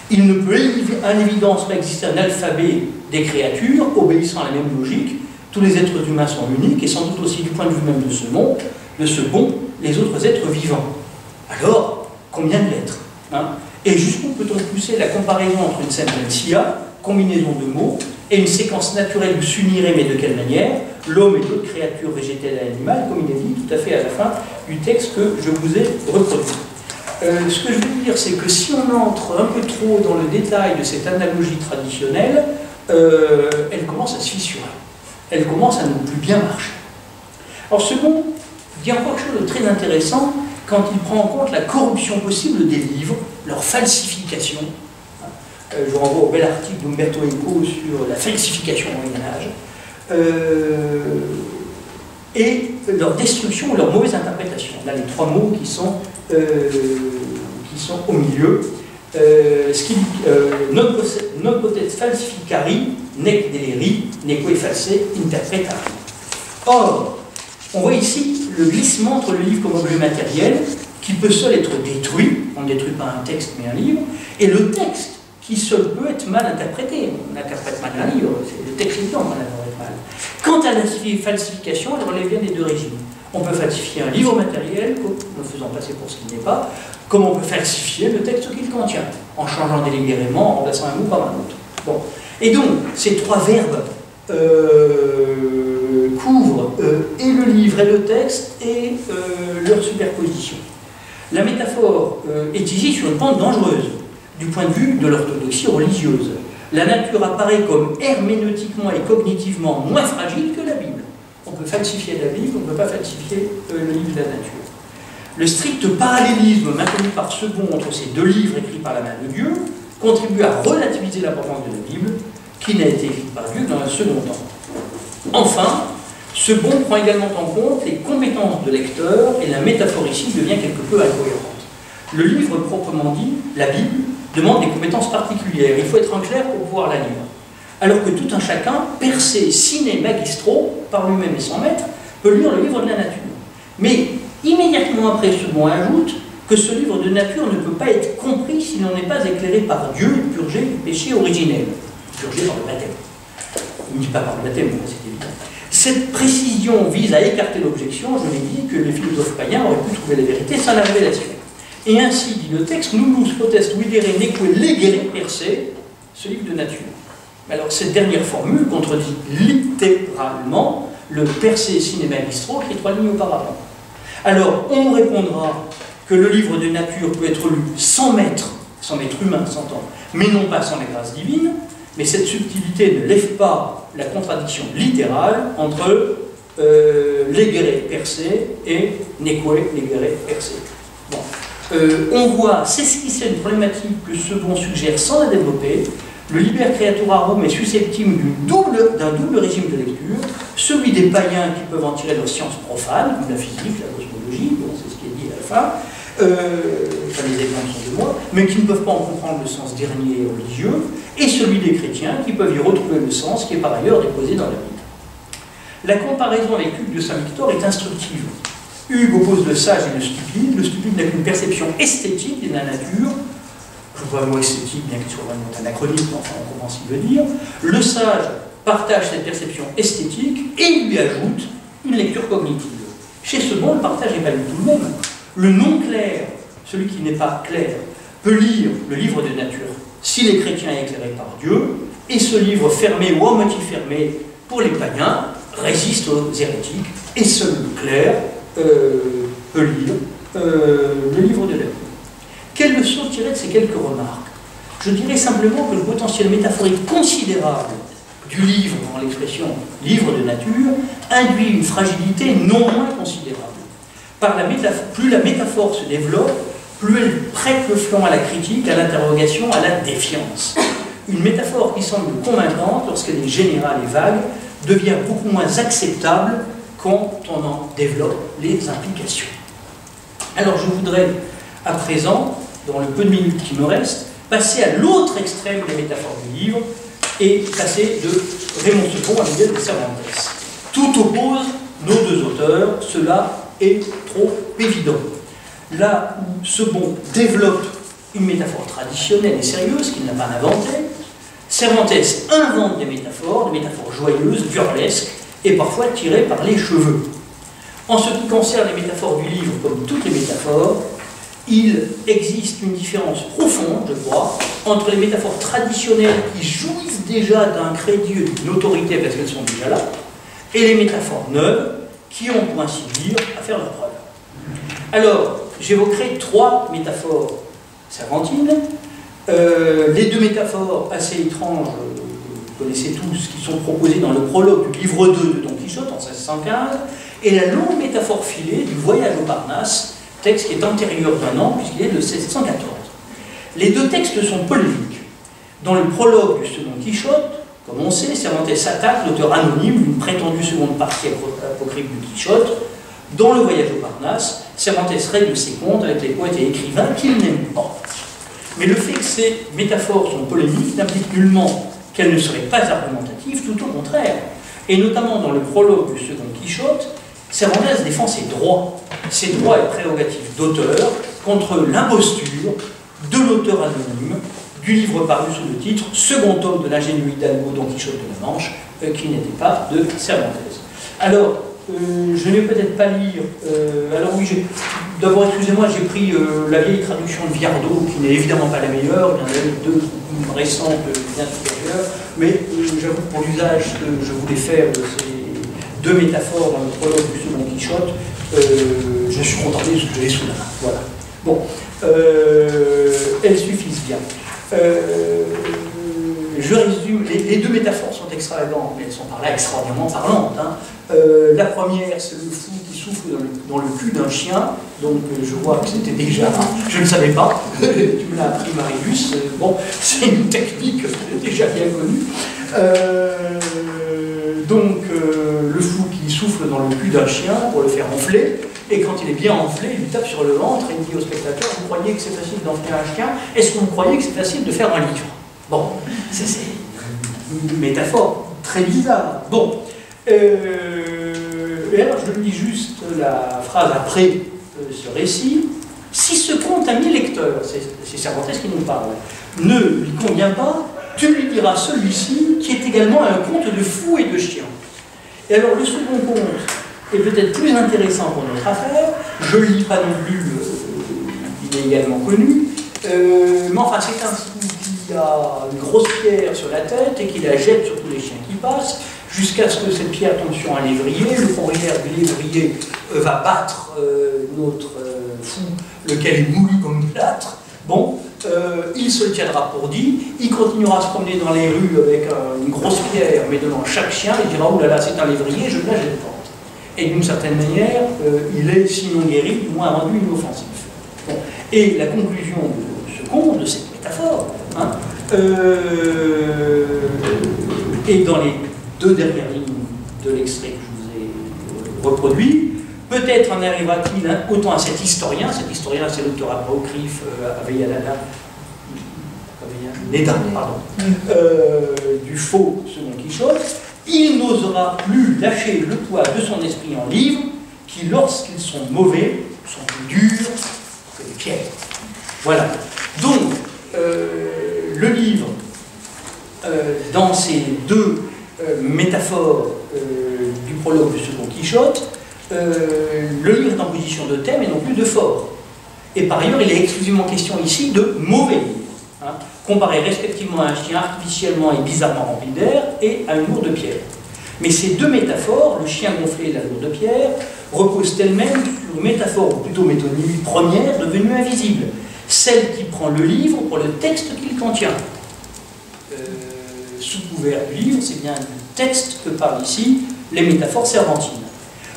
Il ne peut à l'évidence pas exister un alphabet des créatures obéissant à la même logique. Tous les êtres humains sont uniques et sans doute aussi du point de vue même de ce bon, les autres êtres vivants. Alors, combien de lettres, hein? Et jusqu'où peut-on pousser la comparaison entre une sententia, combinaison de mots, et une séquence naturelle du s'uniré, mais de quelle manière? L'homme et d'autres créatures végétales et animales, comme il est dit tout à fait à la fin du texte que je vous ai reproduit. Ce que je veux dire, c'est que si on entre un peu trop dans le détail de cette analogie traditionnelle, elle commence à se fissurer. Elle commence à ne plus bien marcher. Alors, second, dit encore quelque chose de très intéressant, quand il prend en compte la corruption possible des livres, leur falsification. Je vous renvoie au bel article d'Umberto Eco sur la falsification au Moyen-Âge, et leur destruction ou leur mauvaise interprétation. Là, les trois mots qui sont au milieu. Non potet falsificari, nec deleri, neque false interpretari. Or, on voit ici le glissement entre le livre comme objet matériel, qui peut seul être détruit, on ne détruit pas un texte mais un livre, et le texte, qui seul peut être mal interprété. On interprète mal un livre, c'est le texte évident qu'on interprète mal. Quant à la falsification, elle relève bien des deux régimes. On peut falsifier un livre matériel, en le faisant passer pour ce qu'il n'est pas, comme on peut falsifier le texte qu'il contient, en changeant délibérément, en remplaçant un mot par un autre. Bon. Et donc, ces trois verbes couvrent et le livre et le texte et leur superposition. La métaphore est ici sur une pente dangereuse, du point de vue de l'orthodoxie religieuse. La nature apparaît comme herméneutiquement et cognitivement moins fragile que la Bible. On peut falsifier la Bible, on ne peut pas falsifier le livre de la nature. Le strict parallélisme maintenu par Sebon entre ces deux livres écrits par la main de Dieu contribue à relativiser l'importance de la Bible, qui n'a été écrite par Dieu dans un second temps. Enfin, Sebon prend également en compte les compétences de lecteur et la métaphore ici devient quelque peu incohérente. Le livre proprement dit, la Bible, demande des compétences particulières. Il faut être en clair pour pouvoir la lire. Alors que tout un chacun, percé sine magistro, par lui-même et sans maître, peut lire le livre de la nature. Mais immédiatement après, Sebon ajoute que ce livre de nature ne peut pas être compris si l'on n'est pas éclairé par Dieu et purgé du péché originel, purgé par le baptême. Il ne dit pas par le baptême, c'est évident. Cette précision vise à écarter l'objection, je l'ai dit, que les philosophes païens auraient pu trouver la vérité sans la révélation. Et ainsi, dit le texte, nullus potest videre neque legere per se, ce livre de nature. Alors, cette dernière formule contredit littéralement le per se sine magistro, écrit 3 lignes auparavant. Alors, on répondra que le livre de nature peut être lu sans maître humain, s'entend, mais non pas sans la grâce divine, mais cette subtilité ne lève pas la contradiction littérale entre legere per se et neque legere per se. Bon. On voit s'esquisser une problématique que Sebon suggère sans la développer. Le liber creaturarum est susceptible d'un double régime de lecture, celui des païens qui peuvent en tirer leurs sciences profanes, comme la physique, la cosmologie, bon, c'est ce qui est dit à la fin, enfin les exemples sont de moi, mais qui ne peuvent pas en comprendre le sens dernier et religieux, et celui des chrétiens qui peuvent y retrouver le sens qui est par ailleurs déposé dans la Bible. La comparaison avec Hugues de Saint-Victor est instructive. Hugues oppose le sage et le stupide n'a qu'une perception esthétique de la nature. Je vois le mot esthétique, bien qu'il soit vraiment anachronique, mais enfin on comprend ce qu'il veut dire. Le sage partage cette perception esthétique et il lui ajoute une lecture cognitive. Chez Sebon, le partage n'est pas du tout le même. Le non-clair, celui qui n'est pas clair, peut lire le livre de nature s'il est chrétien et éclairé par Dieu, et ce livre fermé ou à moitié fermé pour les païens résiste aux hérétiques, et seul le clair peut lire le livre de la Bible. Quelle leçon tirer de ces quelques remarques? Je dirais simplement que le potentiel métaphorique considérable du livre, dans l'expression livre de nature, induit une fragilité non moins considérable. Plus la métaphore se développe, plus elle prête le flanc à la critique, à l'interrogation, à la défiance. Une métaphore qui semble convaincante, lorsqu'elle est générale et vague, devient beaucoup moins acceptable quand on en développe les implications. Alors je voudrais, à présent, dans le peu de minutes qui me restent, passer à l'autre extrême des métaphores du livre et passer de Raymond Sebon à Miguel de Cervantes. Tout oppose nos deux auteurs, cela est trop évident. Là où Sebon développe une métaphore traditionnelle et sérieuse qu'il n'a pas inventée, Cervantes invente des métaphores joyeuses, burlesques et parfois tirées par les cheveux. En ce qui concerne les métaphores du livre, comme toutes les métaphores, il existe une différence profonde, je crois, entre les métaphores traditionnelles qui jouissent déjà d'un crédit et d'une autorité parce qu'elles sont déjà là, et les métaphores neuves qui ont, pour ainsi dire, à faire leur preuve. Alors, j'évoquerai 3 métaphores cervantines. Les 2 métaphores assez étranges, vous connaissez tous, qui sont proposées dans le prologue du livre 2 de Don Quichotte en 1615, et la longue métaphore filée du voyage au Parnasse, texte qui est antérieur d'un an, puisqu'il est de 1614. Les deux textes sont polémiques. Dans le prologue du second Quichotte, comme on sait, Cervantes s'attaque l'auteur anonyme d'une prétendue seconde partie apocryphe du Quichotte. Dans le Voyage au Parnasse, Cervantes règle ses comptes avec les poètes et écrivains qu'il n'aime pas. Mais le fait que ces métaphores sont polémiques n'implique nullement qu'elles ne seraient pas argumentatives, tout au contraire. Et notamment dans le prologue du second Quichotte, Cervantes défend ses droits et prérogatives d'auteur contre l'imposture de l'auteur anonyme du livre paru sous le titre « Second tome de l'ingénu Hidalgo Don Quichotte de la Manche », qui n'était pas de Cervantes. Alors, je ne vais peut-être pas lire... alors oui, d'abord, excusez-moi, j'ai pris la vieille traduction de Viardot, qui n'est évidemment pas la meilleure, il y en a eu deux récentes bien supérieures, mais j'avoue que pour l'usage que je voulais faire de ces deux métaphores dans le prologue du second Quichotte, je suis contenté de ce que j'ai sous la main. Voilà. Bon, elles suffisent bien. Je résume, les deux métaphores sont extravagantes, mais elles sont par là extraordinairement parlantes. Hein. La première, c'est le fou qui souffle dans le cul d'un chien, donc je vois que c'était déjà, je ne savais pas, tu me l'as appris Marius, bon, c'est une technique déjà bien connue. Donc le fou qui souffle dans le cul d'un chien pour le faire enfler, et quand il est bien enflé, il lui tape sur le ventre et il dit au spectateur, vous croyez que c'est facile d'enfler un chien? Est-ce que vous croyez que c'est facile de faire un livre? Bon, c'est une métaphore très bizarre. Bon, et alors je lis juste la phrase après ce récit. Si ce conte, ami lecteur, c'est Cervantes qui nous parle, ne lui convient pas, tu lui diras celui-ci qui est également un conte de fou et de chien. Et alors le second conte est peut-être plus intéressant pour notre affaire. Je ne le lis pas non plus, il est également connu, mais enfin c'est un fou qui a une grosse pierre sur la tête et qui la jette sur tous les chiens qui passent, jusqu'à ce que cette pierre tombe sur un lévrier. Le propriétaire du lévrier va battre notre fou, lequel est moulu comme une plâtre. Bon, il se le tiendra pour dit, il continuera à se promener dans les rues avec une grosse pierre, mais devant chaque chien, il dira « Oh là là, c'est un lévrier, je ne la jette pas ». Et d'une certaine manière, il est sinon guéri, du moins rendu inoffensif. Bon. Et la conclusion de ce conte, de cette métaphore, hein, et dans les deux dernières lignes de l'extrait que je vous ai reproduit, peut-être en arrivera-t-il autant à cet historien c'est l'auteur apocryphe Avellaneda, du faux second Quichotte, il n'osera plus lâcher le poids de son esprit en livres qui, lorsqu'ils sont mauvais, sont plus durs que les pierres. Voilà. Donc, le livre, dans ces deux métaphores du prologue du second Quichotte, le livre est en position de thème et non plus de fort. Et par ailleurs, il est exclusivement question ici de mauvais livres, hein, comparé respectivement à un chien artificiellement et bizarrement rempli d'air et à une lourde pierre. Mais ces deux métaphores, le chien gonflé et la lourde pierre, reposent elles-mêmes sur une métaphore, ou plutôt métonymie première, devenue invisible, celle qui prend le livre pour le texte qu'il contient. Sous couvert du livre, c'est bien du texte que parlent ici les métaphores cervantines.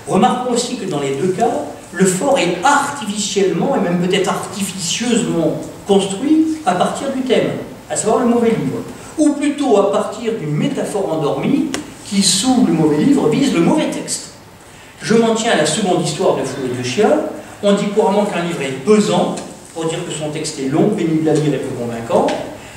Remarquons aussi que dans les deux cas, le fort est artificiellement et même peut-être artificieusement construit à partir du thème, à savoir le mauvais livre, ou plutôt à partir d'une métaphore endormie qui, sous le mauvais livre, vise le mauvais texte. Je m'en tiens à la seconde histoire de Fou et de Chien. On dit couramment qu'un livre est pesant, pour dire que son texte est long, pénible à lire et peu convaincant.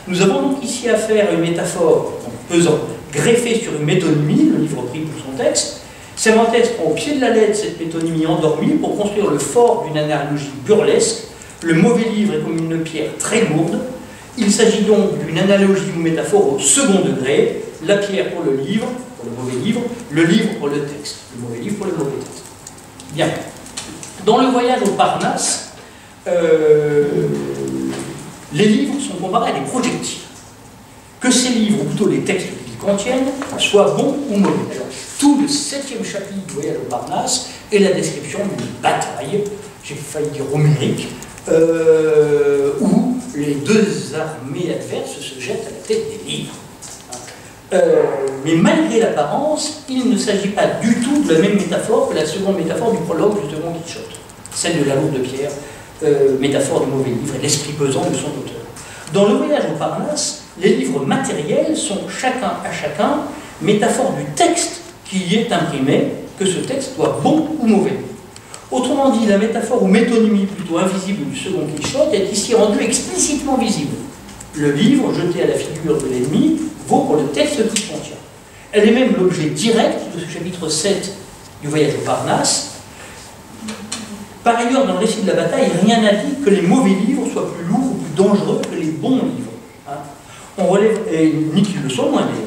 Nous avons donc ici affaire à une métaphore, donc pesant, greffée sur une métonymie, le livre pris pour son texte. Cervantes prend au pied de la lettre cette métonymie endormie pour construire le fort d'une analogie burlesque. Le mauvais livre est comme une pierre très lourde. Il s'agit donc d'une analogie ou métaphore au second degré, la pierre pour le livre, pour le mauvais livre, le livre pour le texte, le mauvais livre pour le mauvais texte. Bien. Dans le voyage au Parnasse, les livres sont comparés à des projectiles. Que ces livres, ou plutôt les textes qu'ils contiennent, soient bons ou mauvais. Alors, tout le 7e chapitre du voyage au Parnasse est la description d'une bataille, j'ai failli dire homérique, où les deux armées adverses se jettent à la tête des livres. Mais malgré l'apparence, il ne s'agit pas du tout de la même métaphore que la seconde métaphore du prologue du second Quichotte. celle de la lourde pierre, métaphore du mauvais livre et l'esprit pesant de son auteur. Dans le voyage au Parnasse, les livres matériels sont chacun à chacun métaphore du texte qui y est imprimé, que ce texte soit bon ou mauvais. Autrement dit, la métaphore ou métonymie plutôt invisible du second Quichotte est ici rendue explicitement visible. Le livre, jeté à la figure de l'ennemi, vaut pour le texte qui contient. Elle est même l'objet direct de ce chapitre 7 du voyage au Parnasse. Par ailleurs, dans le récit de la bataille, rien n'indique que les mauvais livres soient plus lourds ou plus dangereux que les bons livres. Hein. On relève, ni qu'ils le soient moins d'ailleurs.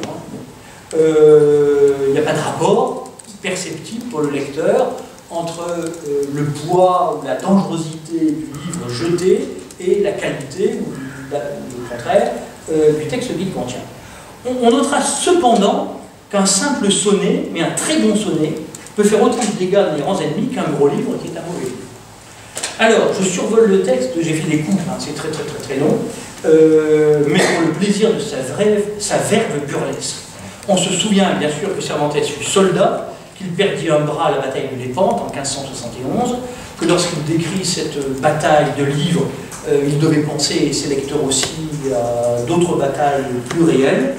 Il n'y a pas de rapport perceptible pour le lecteur entre le poids ou la dangerosité du livre jeté et la qualité, ou le contraire, du texte qu'il contient. On notera cependant qu'un simple sonnet, mais un très bon sonnet, peut faire autant de dégâts dans les rangs ennemis qu'un gros livre qui est un mauvais livre. Alors, je survole le texte, j'ai fait des coups, hein, c'est très long, mais pour le plaisir de sa verve burlesque. On se souvient bien sûr que Cervantes fut soldat, qu'il perdit un bras à la bataille de Lépante en 1571, que lorsqu'il décrit cette bataille de livres, il devait penser, et ses lecteurs aussi, à d'autres batailles plus réelles.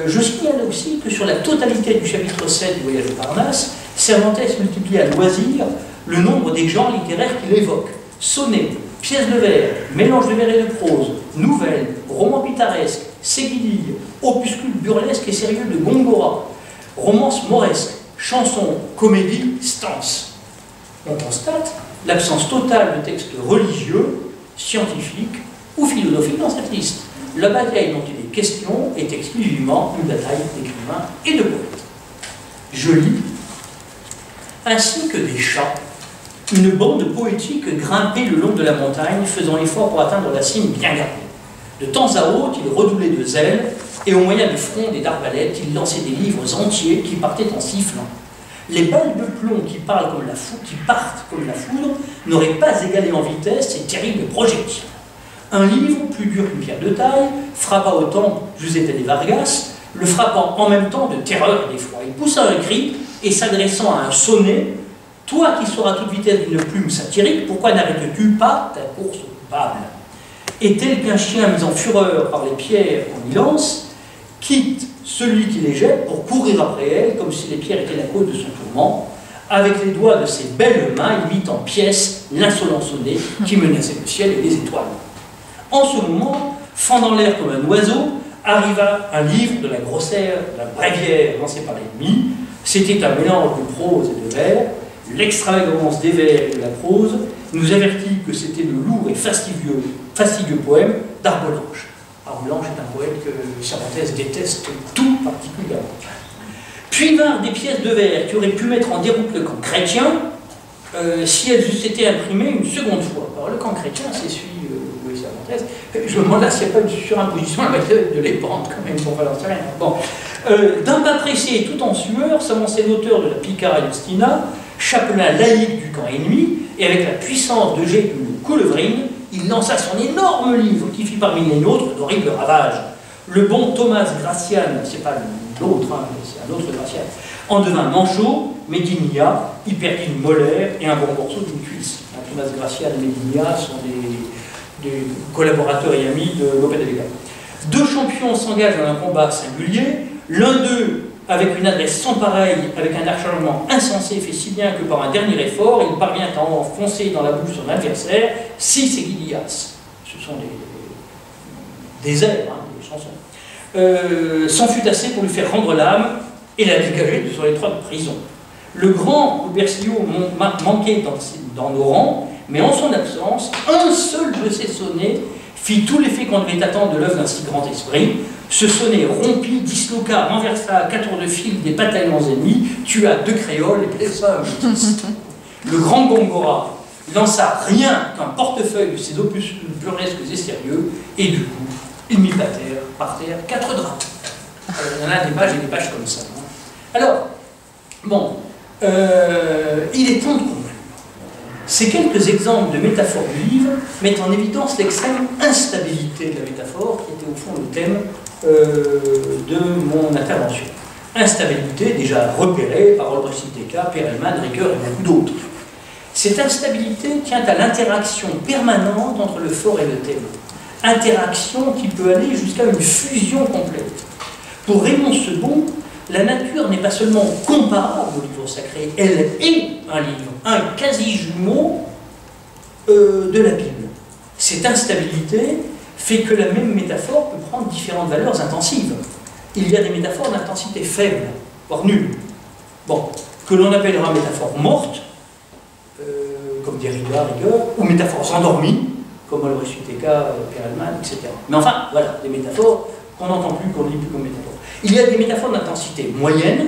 Je signale aussi que sur la totalité du chapitre 7 du voyage de Parnasse, Cervantes multiplie à loisir le nombre des genres littéraires qu'il évoque. Sonnets, pièces de vers, mélange de vers et de prose, nouvelles, romans pittoresques, séguilles, opuscules burlesques et sérieux de Gongora, romances mauresques, chansons, comédies, stances. On constate l'absence totale de textes religieux, scientifiques ou philosophiques dans cette liste. La bataille dont il est question est exclusivement une bataille d'écrivains et de poètes. Je lis, ainsi que des chats, une bande poétique grimpait le long de la montagne, faisant effort pour atteindre la cime bien gardée. De temps à autre, il redoublait de zèle, et au moyen de frondes et d'arbalètes, il lançait des livres entiers qui partaient en sifflant. Les balles de plomb qui partent comme la foudre n'auraient pas égalé en vitesse ces terribles projectiles. Un livre, plus dur qu'une pierre de taille, frappa autant Giuseppe de Vargas, le frappant en même temps de terreur et d'effroi. Il poussa un cri et s'adressant à un sonnet, « Toi qui sors à toute vitesse d'une plume satirique, pourquoi n'arrêtes-tu pas ta course coupable ?» Et tel qu'un chien mis en fureur par les pierres qu'on y lance, quitte celui qui les jette pour courir après elle, comme si les pierres étaient la cause de son tourment. Avec les doigts de ses belles mains, il mit en pièces l'insolent sonnet qui menaçait le ciel et les étoiles. En ce moment, fendant l'air comme un oiseau, arriva un livre de la grossière, de la bréviaire lancée par l'ennemi. C'était un mélange de prose et de vers. L'extravagance des vers et de la prose nous avertit que c'était le lourd et fastidieux poème d'Arbolange. Arbolange est un poète que Cervantes déteste tout particulièrement. Puis vinrent des pièces de vers qui auraient pu mettre en déroute le camp chrétien si elles eussent été imprimées une seconde fois. Alors le camp chrétien, c'est celui de Cervantes. Je me demande là s'il n'y a pas une surimposition à la bataille de Lépante, quand même, pour faire rien. Bon. D'un pas pressé et tout en sueur, s'avançait l'auteur de la Picard Justina, chapelain laïque du camp ennemi, et avec la puissance de jet d'une coulevrine, il lança son énorme livre qui fit parmi les nôtres d'horribles ravages. Le bon Thomas Gracian, c'est pas l'autre, hein, c'est un autre Gracian, en devint manchot, Médinia, y perdit une molaire et un bon morceau d'une cuisse. Thomas Gracian et Médinia sont des collaborateurs et amis de Lope de Vega. Deux champions s'engagent dans un combat singulier, l'un d'eux, avec une adresse sans pareille, avec un acharnement insensé, fait si bien que par un dernier effort, il parvient à enfoncer dans la bouche son adversaire 6 aiguillas. Ce sont des airs, hein, des chansons. S'en fut assez pour lui faire rendre l'âme et la dégager de son étroite prison. Le grand Bercillot manquait dans nos rangs, mais en son absence, un seul de ces sonnets fit tout l'effet qu'on devait attendre de l'œuvre d'un si grand esprit. Ce sonnet rompit, disloqua, renversa à 4 tours de fil des bataillons ennemis, tua 2 créoles et blessa un métis. Le grand Gongora lança rien qu'un portefeuille de ses opuscules burlesques et sérieux, et du coup, il mit par terre 4 draps. Il y en a des pages et des pages comme ça. Hein. Alors, bon, il est temps de conclure. Ces quelques exemples de métaphores du livre mettent en évidence l'extrême instabilité de la métaphore, qui était au fond le thème de mon intervention. Instabilité déjà repérée par Albrecht Deka, Perelman, Ricoeur et beaucoup d'autres. Cette instabilité tient à l'interaction permanente entre le fort et le thème. Interaction qui peut aller jusqu'à une fusion complète. Pour Raymond Sebon, la nature n'est pas seulement comparable au livre sacré, elle est un livre, un quasi-jumeau de la Bible. Cette instabilité fait que la même métaphore peut prendre différentes valeurs intensives. Il y a des métaphores d'intensité faible, voire nulle. Bon, que l'on appellera métaphore morte, comme Derrida, rigueur, ou métaphores endormies, comme Ulrich Huteca, Perelman, etc. Mais enfin, voilà, des métaphores qu'on n'entend plus, qu'on ne lit plus comme métaphores. Il y a des métaphores d'intensité moyenne,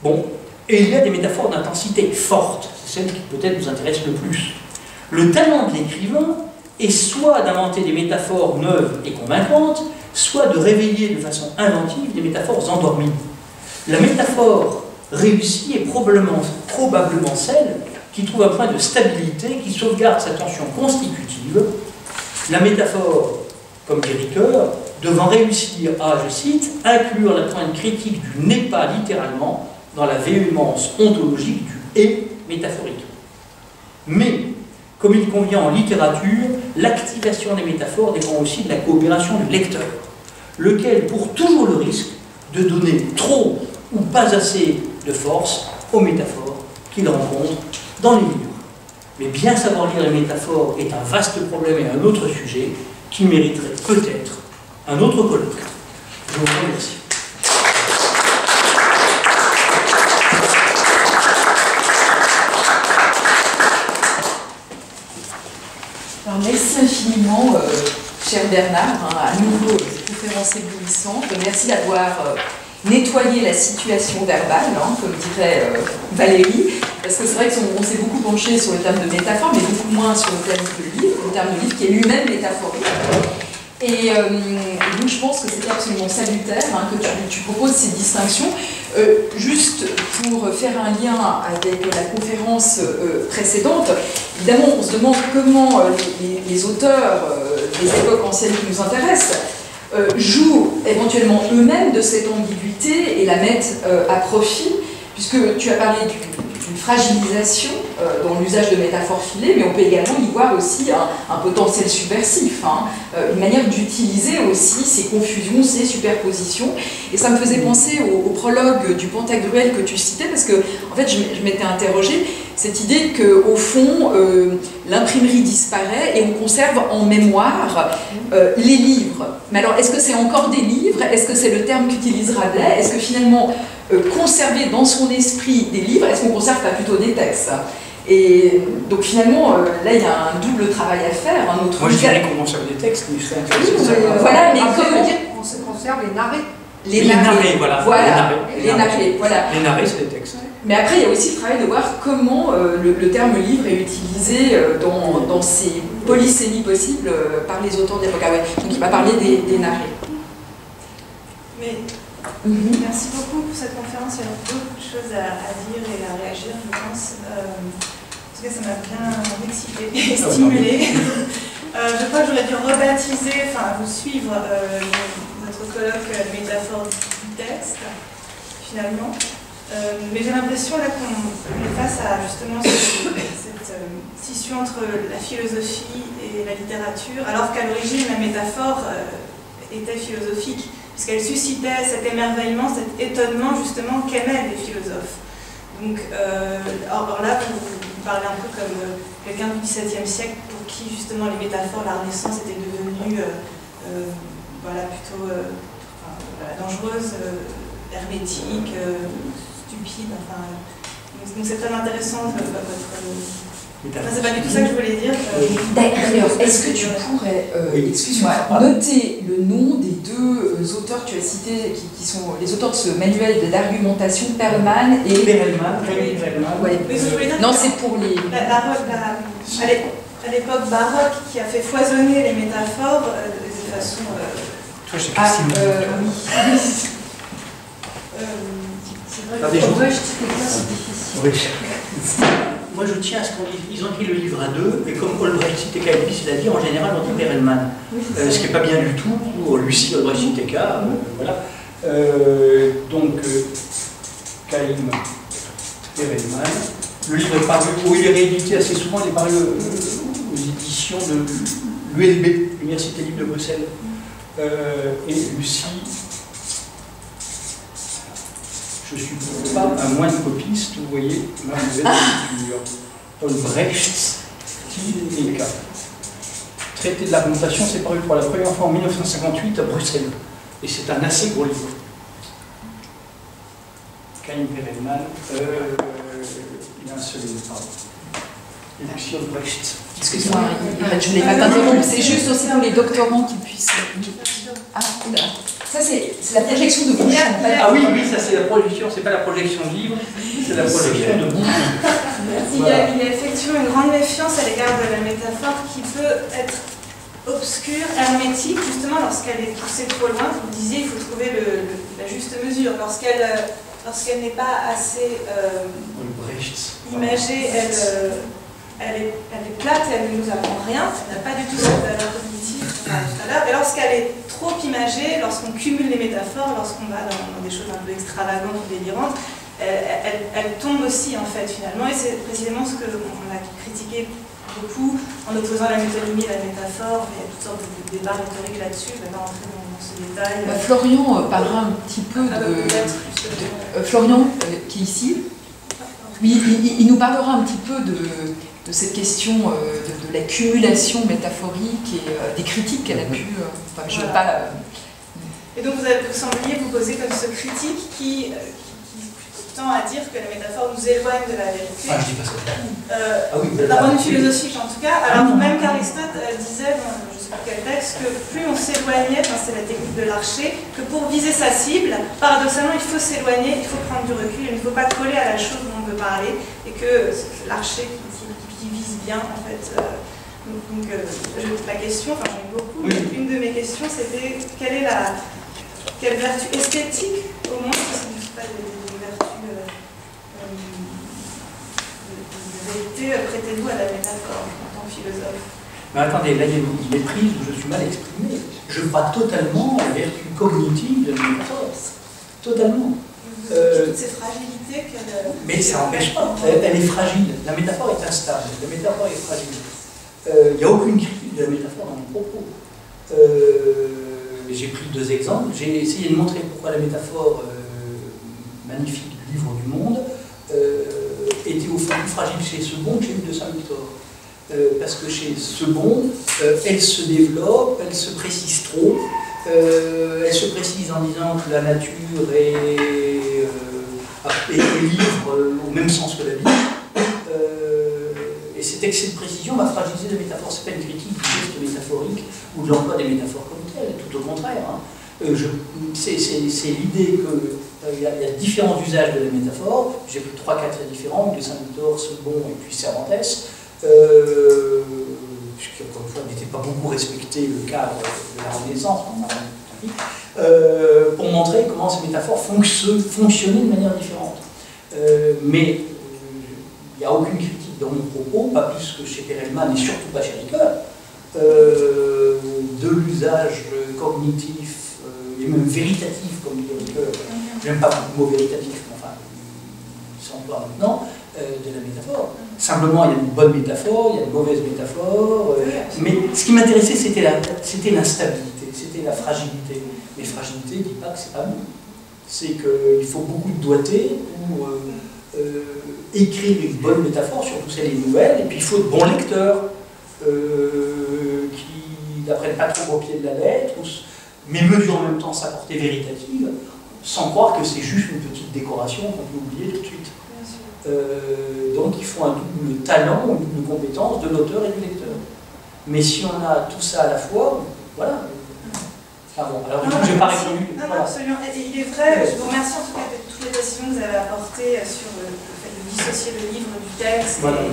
bon, et il y a des métaphores d'intensité forte, c'est celle qui peut-être nous intéresse le plus. Le talent de l'écrivain est soit d'inventer des métaphores neuves et convaincantes, soit de réveiller de façon inventive des métaphores endormies. La métaphore réussie est probablement celle qui trouve un point de stabilité, qui sauvegarde sa tension constitutive. La métaphore, comme dit Ricoeur, devant réussir à, je cite, inclure la pointe critique du n'est pas littéralement dans la véhémence ontologique du et métaphorique. Mais, comme il convient en littérature, l'activation des métaphores dépend aussi de la coopération du lecteur, lequel court toujours le risque de donner trop ou pas assez de force aux métaphores qu'il rencontre dans les livres. Mais bien savoir lire les métaphores est un vaste problème et un autre sujet qui mériterait peut-être un autre colloque. Je vous remercie. Alors, merci infiniment, cher Bernard, à nouveau conférence éblouissante. Merci d'avoir nettoyé la situation verbale, comme dirait Valérie, parce que c'est vrai qu'on s'est beaucoup penché sur le terme de métaphore, mais beaucoup moins sur le terme de livre, le terme de livre qui est lui-même métaphorique. Et donc je pense que c'était absolument salutaire que tu proposes ces distinctions. Juste pour faire un lien avec la conférence précédente, évidemment on se demande comment les auteurs des époques anciennes qui nous intéressent jouent éventuellement eux-mêmes de cette ambiguïté et la mettent à profit, puisque tu as parlé d'une fragilisation dans l'usage de métaphores filées, mais on peut également y voir aussi un potentiel subversif, une manière d'utiliser aussi ces confusions, ces superpositions. Et ça me faisait penser au prologue du Pantagruel que tu citais, parce que en fait je m'étais interrogée, cette idée qu'au fond l'imprimerie disparaît et on conserve en mémoire les livres. Mais alors est-ce que c'est encore des livres? Est-ce que c'est le terme qu'utilise Rabelais? Est-ce que finalement conserver dans son esprit des livres, est-ce qu'on conserve pas plutôt des textes? Et donc finalement, là il y a un double travail à faire. Moi je dirais qu'on conserve des textes, mais je serais intéressé de savoir. Voilà, mais comment dire qu'on se conserve les narrés. Les narrés, voilà. Les narrés, voilà. Les narrés, c'est des textes. Mais après, il y a aussi le travail de voir comment le terme livre est utilisé dans ces polysémies possibles par les auteurs d'époque. Ah ouais. Donc il va parler des narrés. Mais merci beaucoup pour cette conférence. Il y a beaucoup de choses à dire et à réagir, je pense. Parce que ça m'a bien excité et stimulé. Je crois que j'aurais dû rebaptiser, enfin vous suivre notre colloque métaphore du texte, finalement. Mais j'ai l'impression là qu'on est face à justement cette scission entre la philosophie et la littérature, alors qu'à l'origine la métaphore était philosophique, puisqu'elle suscitait cet émerveillement, cet étonnement justement qu'aimaient les philosophes. Donc, or là, vous parlez un peu comme quelqu'un du XVIIe siècle pour qui justement les métaphores, la Renaissance était devenue voilà, plutôt voilà, dangereuse, hermétique, stupide. Enfin, donc c'est très intéressant votre... Enfin, c'est pas du tout ça que je voulais dire. D'ailleurs, est-ce que tu pourrais, excuse-moi, noter le nom des deux auteurs que tu as cités, qui sont les auteurs de ce manuel d'argumentation, Perelman et... Perelman. Ouais. Non, c'est pour les... À l'époque baroque, qui a fait foisonner les métaphores de façon... Toi, je sais pas si... c'est vrai que je c'est difficile. Oui. Moi, je tiens à ce qu'ils ont écrit le livre à deux, et comme Ulrich Huteca l'a dit, en général, on dit Perelman. Ce qui n'est pas bien du tout pour Lucie Ulrich Huteca. Voilà. Donc, Caïm Perelman. Le livre est paru, il est réédité assez souvent, il est paru aux éditions de l'ULB, l'Université libre de Bruxelles. Et Lucie, je ne suis pas un moine copiste, vous voyez, là vous êtes Paul Brecht, Thiel et K. Traité de l'argumentation, c'est paru pour la première fois en 1958 à Bruxelles. Et c'est un assez gros livre. Kain Perelman, il y a un seul livre, pardon. Et Lucie Brecht. Excuse-moi, je ne voulais pas t'interrompre, c'est juste aussi pour les doctorants qui puissent. Ah, oula. Ça, c'est la projection de bouche. Ah oui, ça c'est la projection, c'est pas la projection de livre, c'est la projection de bouche. Il y a effectivement une grande méfiance à l'égard de la métaphore qui peut être obscure, hermétique, justement lorsqu'elle est poussée trop loin. Vous disiez, il faut trouver la juste mesure. Lorsqu'elle n'est pas assez imagée, elle est plate, elle ne nous apprend rien, elle n'a pas du tout cette valeur cognitive qu'on parlait tout à l'heure. Et lorsqu'elle est trop imagée, lorsqu'on cumule les métaphores, lorsqu'on va dans des choses un peu extravagantes ou délirantes, elle tombe aussi en fait finalement. Et c'est précisément ce qu'on a critiqué beaucoup en opposant la métonymie et la métaphore. Il y a toutes sortes de débats rhétoriques là-dessus, je ne vais pas rentrer dans ce détail. Florian parlera un petit peu de Florian, qui est ici. Oui, il nous parlera un petit peu de cette question de l'accumulation métaphorique et des critiques qu'elle a pu... enfin, je ne veux pas... Et donc vous sembliez vous poser comme ce critique qui tend à dire que la métaphore nous éloigne de la vérité. Ah, je dis pas ça. D'un point de vue philosophique en tout cas. Alors même qu'Aristote disait, je ne sais plus quel texte, que plus on s'éloignait, c'est la technique de l'archer, que pour viser sa cible, paradoxalement il faut s'éloigner, il faut prendre du recul, il ne faut pas coller à la chose dont on veut parler, et que l'archer qui vise bien en fait. Donc la question, enfin j'en ai beaucoup, mais une de mes questions c'était quelle vertu esthétique au moins, qui ne signifie pas des vertus de vérité, prêtez-vous à la métaphore en tant que philosophe? Mais attendez, là il y a une méprise où je suis mal exprimé. Je crois totalement à la vertu cognitive de la métaphore. Totalement. Toutes ces fragilités qu'elle... Mais ça n'empêche pas. Elle est fragile. La métaphore est instable. La métaphore est fragile. Il n'y a aucune critique de la métaphore dans mon propos. J'ai pris 2 exemples. J'ai essayé de montrer pourquoi la métaphore magnifique du livre du monde était au fond plus fragile chez Sebond que chez Hugues de Saint-Victor. Parce que chez Sebond, elle se développe, elle se précise trop. Elle se précise en disant que la nature est livre au même sens que la vie. Et cet excès de précision va fragiliser la métaphore. Ce n'est pas une critique du geste métaphorique ou de l'emploi des métaphores comme telles, tout au contraire. C'est l'idée qu'il y a différents usages de la métaphore. J'ai pris 3 cas très différents, de Saint-Victor, Sebond et puis Cervantes. Puisque, encore une fois, n'était pas beaucoup respecté le cadre de la Renaissance, pour montrer comment ces métaphores fonctionnaient de manière différente. Mais il n'y a aucune critique dans mon propos, pas plus que chez Perelman et surtout pas chez Ricoeur, de l'usage cognitif et même véritatif, comme dit Ricoeur. J'aime pas beaucoup le mot véritatif, mais enfin, il s'emploie maintenant, de la métaphore. Simplement, il y a une bonne métaphore, il y a une mauvaise métaphore, mais ce qui m'intéressait, c'était l'instabilité, c'était la fragilité. Mais fragilité ne dit pas que c'est pas bon. C'est qu'il faut beaucoup de doigté pour écrire une bonne métaphore, surtout si elle est nouvelle, et puis il faut de bons lecteurs qui n'apprennent pas trop au pied de la lettre, mais mesurent en même temps sa portée véritative, sans croire que c'est juste une petite décoration qu'on peut oublier tout de suite. Donc il faut un double talent, une double compétence de l'auteur et du lecteur. Mais si on a tout ça à la fois, voilà. Ah bon, alors du coup, je n'ai pas répondu. Non, non, absolument. Il est vrai, je vous remercie en tout cas de toutes les précisions que vous avez apportées sur le fait de dissocier le livre du texte. Voilà.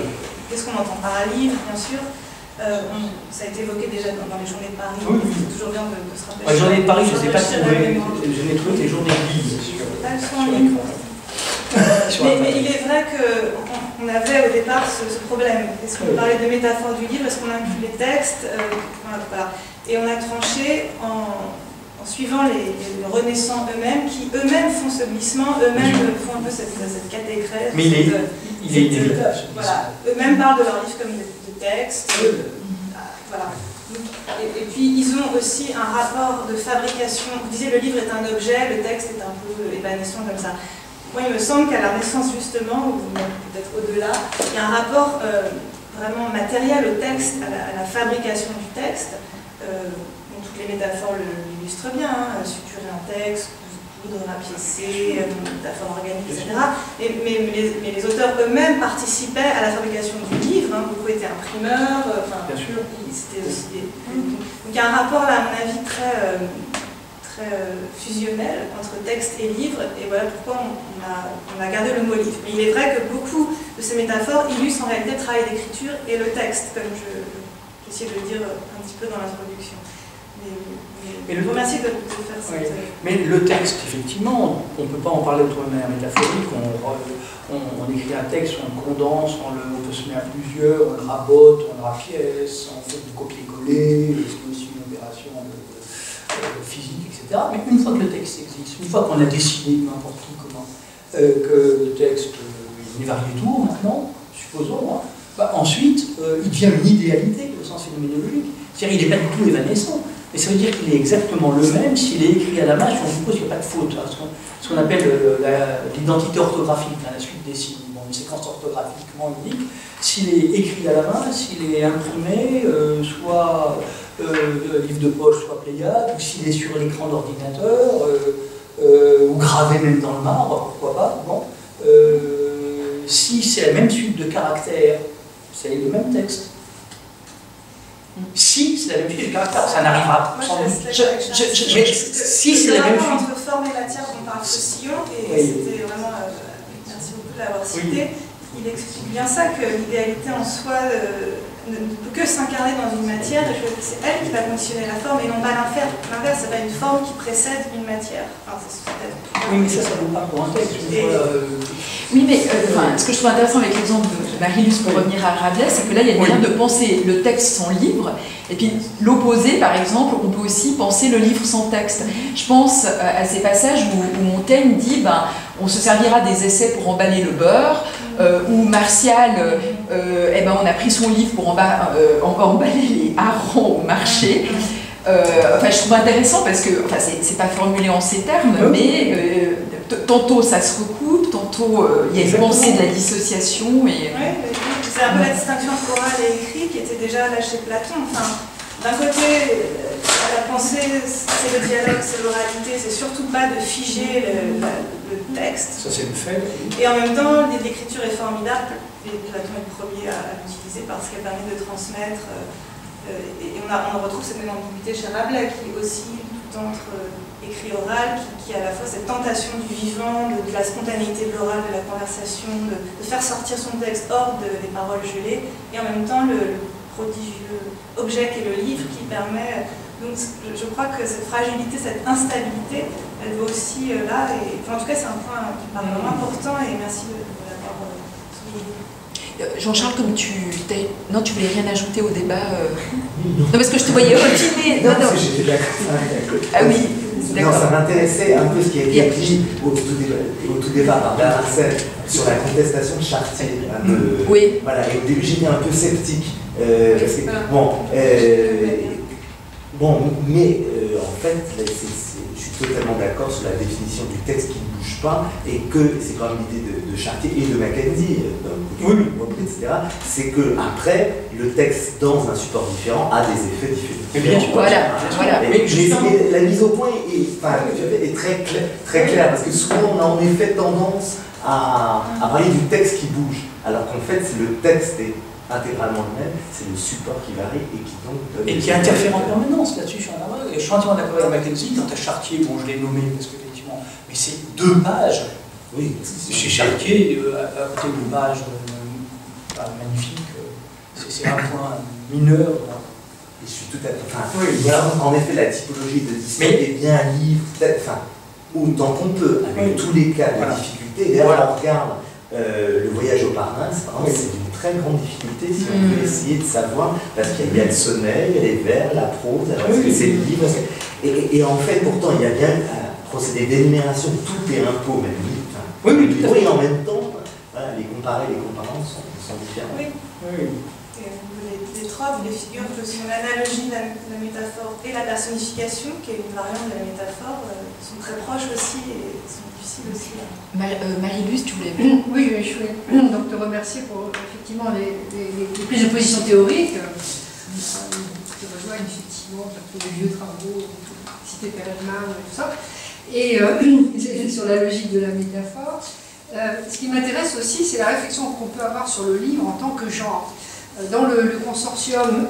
Qu'est-ce qu'on entend par un livre, bien sûr. Ça a été évoqué déjà dans les journées de Paris. Oui. C'est toujours bien de se rappeler. Les journées de Paris, je ne sais pas si je n'ai trouvé que les journées de Lille. Elles sont en ligne. Mais il est vrai qu'on avait au départ ce problème. Est-ce qu'on parlait de métaphore du livre? Est-ce qu'on inclut les textes? Voilà. Et on a tranché en suivant les renaissants eux-mêmes, qui eux-mêmes font ce glissement, eux-mêmes font un peu cette catéchrèse. Mais il est inévitable. Voilà, eux-mêmes parlent de leurs livres comme de textes. Voilà. Et puis ils ont aussi un rapport de fabrication. Vous disiez le livre est un objet, le texte est un peu évanescent comme ça. Moi, il me semble qu'à la Renaissance, justement, ou peut-être au-delà, il y a un rapport vraiment matériel au texte, à la fabrication du texte. Donc, toutes les métaphores l'illustrent bien, hein, suturer un texte, coudre, rapiécer, métaphore organique, etc. Mais les auteurs eux-mêmes participaient à la fabrication du livre, hein, beaucoup étaient imprimeurs, bien sûr. C'était aussi donc il y a un rapport là, à mon avis, très fusionnel entre texte et livre, et voilà pourquoi on a gardé le mot livre. Mais il est vrai que beaucoup de ces métaphores illustrent en réalité le travail d'écriture et le texte, comme j'essaie de le dire un petit peu dans l'introduction. Mais je vous remercie de faire ça. Oui. Mais le texte, effectivement, on ne peut pas en parler autrement de manière métaphorique. On écrit un texte, on le condense, on peut se mettre à plusieurs, on le rabote, on le rapièce, on fait du copier-coller, c'est aussi une opération physique, etc. Mais une fois que le texte existe, une fois qu'on a décidé, n'importe qui comment, que le texte il est varié-tour maintenant, supposons, hein, bah ensuite il devient une idéalité au sens phénoménologique. C'est-à-dire qu'il n'est pas du tout évanescent. Et ça veut dire qu'il est exactement le même s'il est écrit à la main, si on suppose qu'il n'y a pas de faute. Hein, ce qu'on appelle l'identité orthographique, hein, la suite des signes, bon, une séquence orthographiquement unique. S'il est écrit à la main, s'il est imprimé, soit livre de poche, soit Pléiade, ou s'il est sur l'écran d'ordinateur, ou gravé même dans le marbre, pourquoi pas. Bon. Si c'est la même suite de caractères, c'est le même texte. Si c'est la même suite de caractères, ça n'arrivera pas. Si c'est la même suite. Entre forme et matière, on parle de sillon, et c'était vraiment. Merci beaucoup de l'avoir cité. Il explique bien ça, que l'idéalité en soi ne peut que s'incarner dans une matière, et c'est elle qui va conditionner la forme, et non pas l'inverse. L'inverse, c'est pas une forme qui précède une matière. Enfin, oui, mais ça vaut pas pour un texte. Oui, mais ce que je trouve intéressant avec l'exemple de Marie-Luce, pour revenir à Rabelais, c'est que là, il y a une manière de penser le texte sans livre, et puis l'opposé, par exemple, on peut aussi penser le livre sans texte. Je pense à ces passages où Montaigne dit on se servira des essais pour emballer le beurre, où Martial, on a pris son livre pour emballer les harengs au marché. Je trouve intéressant parce que, c'est pas formulé en ces termes, mais tantôt ça se recoupe, tantôt il y a une pensée de la dissociation. Et... Oui, c'est un peu la distinction entre oral et écrit qui était déjà là chez Platon. D'un côté, la pensée, c'est le dialogue, c'est l'oralité, c'est surtout pas de figer le texte. Ça, c'est le fait. Et en même temps, l'écriture est formidable, et Platon est le premier à l'utiliser parce qu'elle permet de transmettre. Et on retrouve cette même ambiguïté chez Rabelais, qui aussi tout entre écrit oral, qui a à la fois cette tentation du vivant, de la spontanéité de l'oral, de la conversation, de faire sortir son texte hors des paroles gelées, et en même temps le prodigieux objet qu'est le livre qui permet. Donc je crois que cette fragilité, cette instabilité, elle va aussi là, et en tout cas c'est un point qui paraît vraiment important, et merci de l'avoir souligné. Jean-Charles, comme tu voulais rien ajouter au débat Non, parce que je te voyais opiner. Non, j'étais d'accord. Ah oui, d'accord. Non, ça m'intéressait un peu ce qui a été dit au tout départ par Bernard Marcel sur la contestation de Chartier. Oui. Voilà, et au début j'étais un peu sceptique. Parce que, mais en fait, je suis totalement d'accord sur la définition du texte qui ne bouge pas, et que c'est quand même l'idée de Chartier et de Mackenzie, etc. C'est que après, le texte dans un support différent a des effets différents. Bien sûr, voilà. Mais la mise au point est très claire, parce que souvent on a en effet tendance à parler du texte qui bouge, alors qu'en fait le texte est intégralement le même, c'est le support qui varie et qui donc donne... Et qui interfère en permanence là-dessus, je suis entièrement d'accord avec Mackenzie. Quant à Chartier, bon, je l'ai nommé parce qu'effectivement, mais c'est 2 pages. Oui, chez Chartier, à côté de pages magnifiques, c'est un point mineur. Et je suis tout à fait... voilà, en effet, la typologie de discours est bien un livre, autant qu'on peut, avec tous les cas de difficulté. D'ailleurs, on regarde le voyage au Parnasse, c'est d'une très grande difficulté si on veut essayer de savoir, parce qu'il y a le sonnet, il y a les vers, la prose, alors est-ce que c'est le livre, et en fait, pourtant, il y a bien un procédé d'énumération, tout est impôt, même livre. Et en même temps, les comparer, les comparants sont différents. Oui. Oui. Et au niveau des tropes, des figures que sont l'analogie de la métaphore et la personnification, qui est une variante de la métaphore, sont très proches aussi et sont difficiles aussi. Marie-Luce, tu voulais... Oui, je voulais donc te remercier pour effectivement les prises de position théoriques qui rejoignent effectivement tous les vieux travaux, cité Perelman et tout ça, et sur la logique de la métaphore. Ce qui m'intéresse aussi, c'est la réflexion qu'on peut avoir sur le livre en tant que genre. Dans le consortium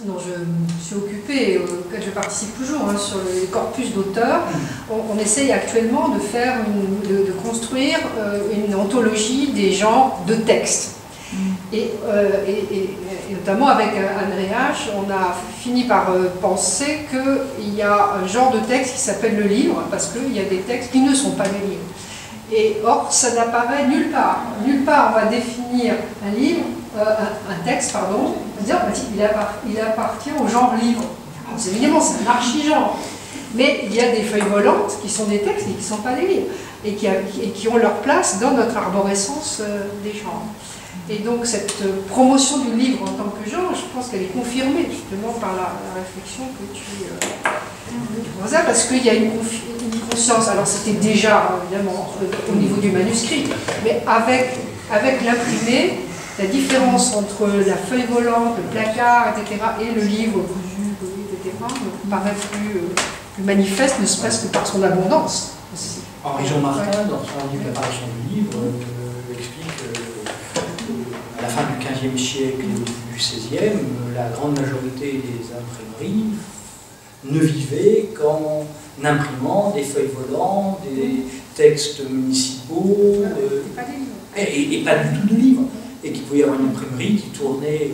dont je me suis occupée, auquel je participe toujours, sur les corpus d'auteurs, on essaye actuellement de construire une anthologie des genres de textes. Et notamment avec Andreas, on a fini par penser qu'il y a un genre de texte qui s'appelle le livre, parce qu'il y a des textes qui ne sont pas des livres. Et or, ça n'apparaît nulle part. Nulle part on va définir un livre, un texte, pardon, on va dire il appartient au genre livre. Alors, évidemment, c'est un archi-genre. Mais il y a des feuilles volantes qui sont des textes et qui ne sont pas des livres, et qui ont leur place dans notre arborescence des genres. Et donc cette promotion du livre en tant que genre, je pense qu'elle est confirmée justement par la réflexion que tu faisais, parce qu'il y a une conscience, alors c'était déjà évidemment au niveau du manuscrit, mais avec l'imprimé, la différence entre la feuille volante, le placard, etc., et le livre cousu, etc., me paraît plus manifeste, ne serait-ce que par son abondance aussi. Henri-Jean Martin, dans son livre L'apparition du livre, explique à la fin du XVe siècle et au début du XVIe, la grande majorité des imprimeries ne vivaient qu'en imprimant des feuilles volantes, des textes municipaux, et pas du tout de livres. Et qu'il pouvait y avoir une imprimerie qui tournait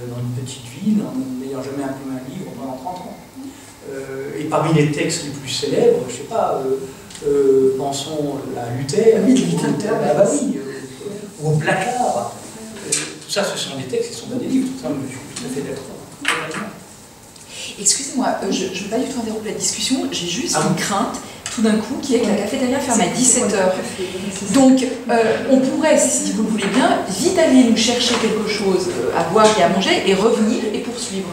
dans une petite ville en n'ayant jamais imprimé un livre pendant 30 ans. Et parmi les textes les plus célèbres, je ne sais pas, pensons à Luther, ou au placard. Tout ça, ce sont des textes qui sont pas des livres. Tout ça, je suis tout à fait d'accord. Excusez-moi, je ne veux pas du tout interrompre la discussion, j'ai juste une crainte, tout d'un coup, qui est que la cafétéria ferme à 17h. Donc, on pourrait, si vous le voulez bien, vite aller nous chercher quelque chose à boire et à manger, et revenir et poursuivre.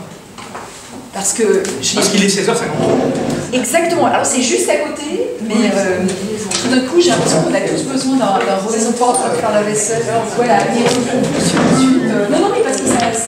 Parce qu'il est 16h53. Exactement, alors c'est juste à côté, mais tout d'un coup, j'ai l'impression qu'on a tous besoin d'un repas. Ils sont pas en train de faire la vaisselle. Voilà, et on poursuit tout de suite. Non, mais parce que ça...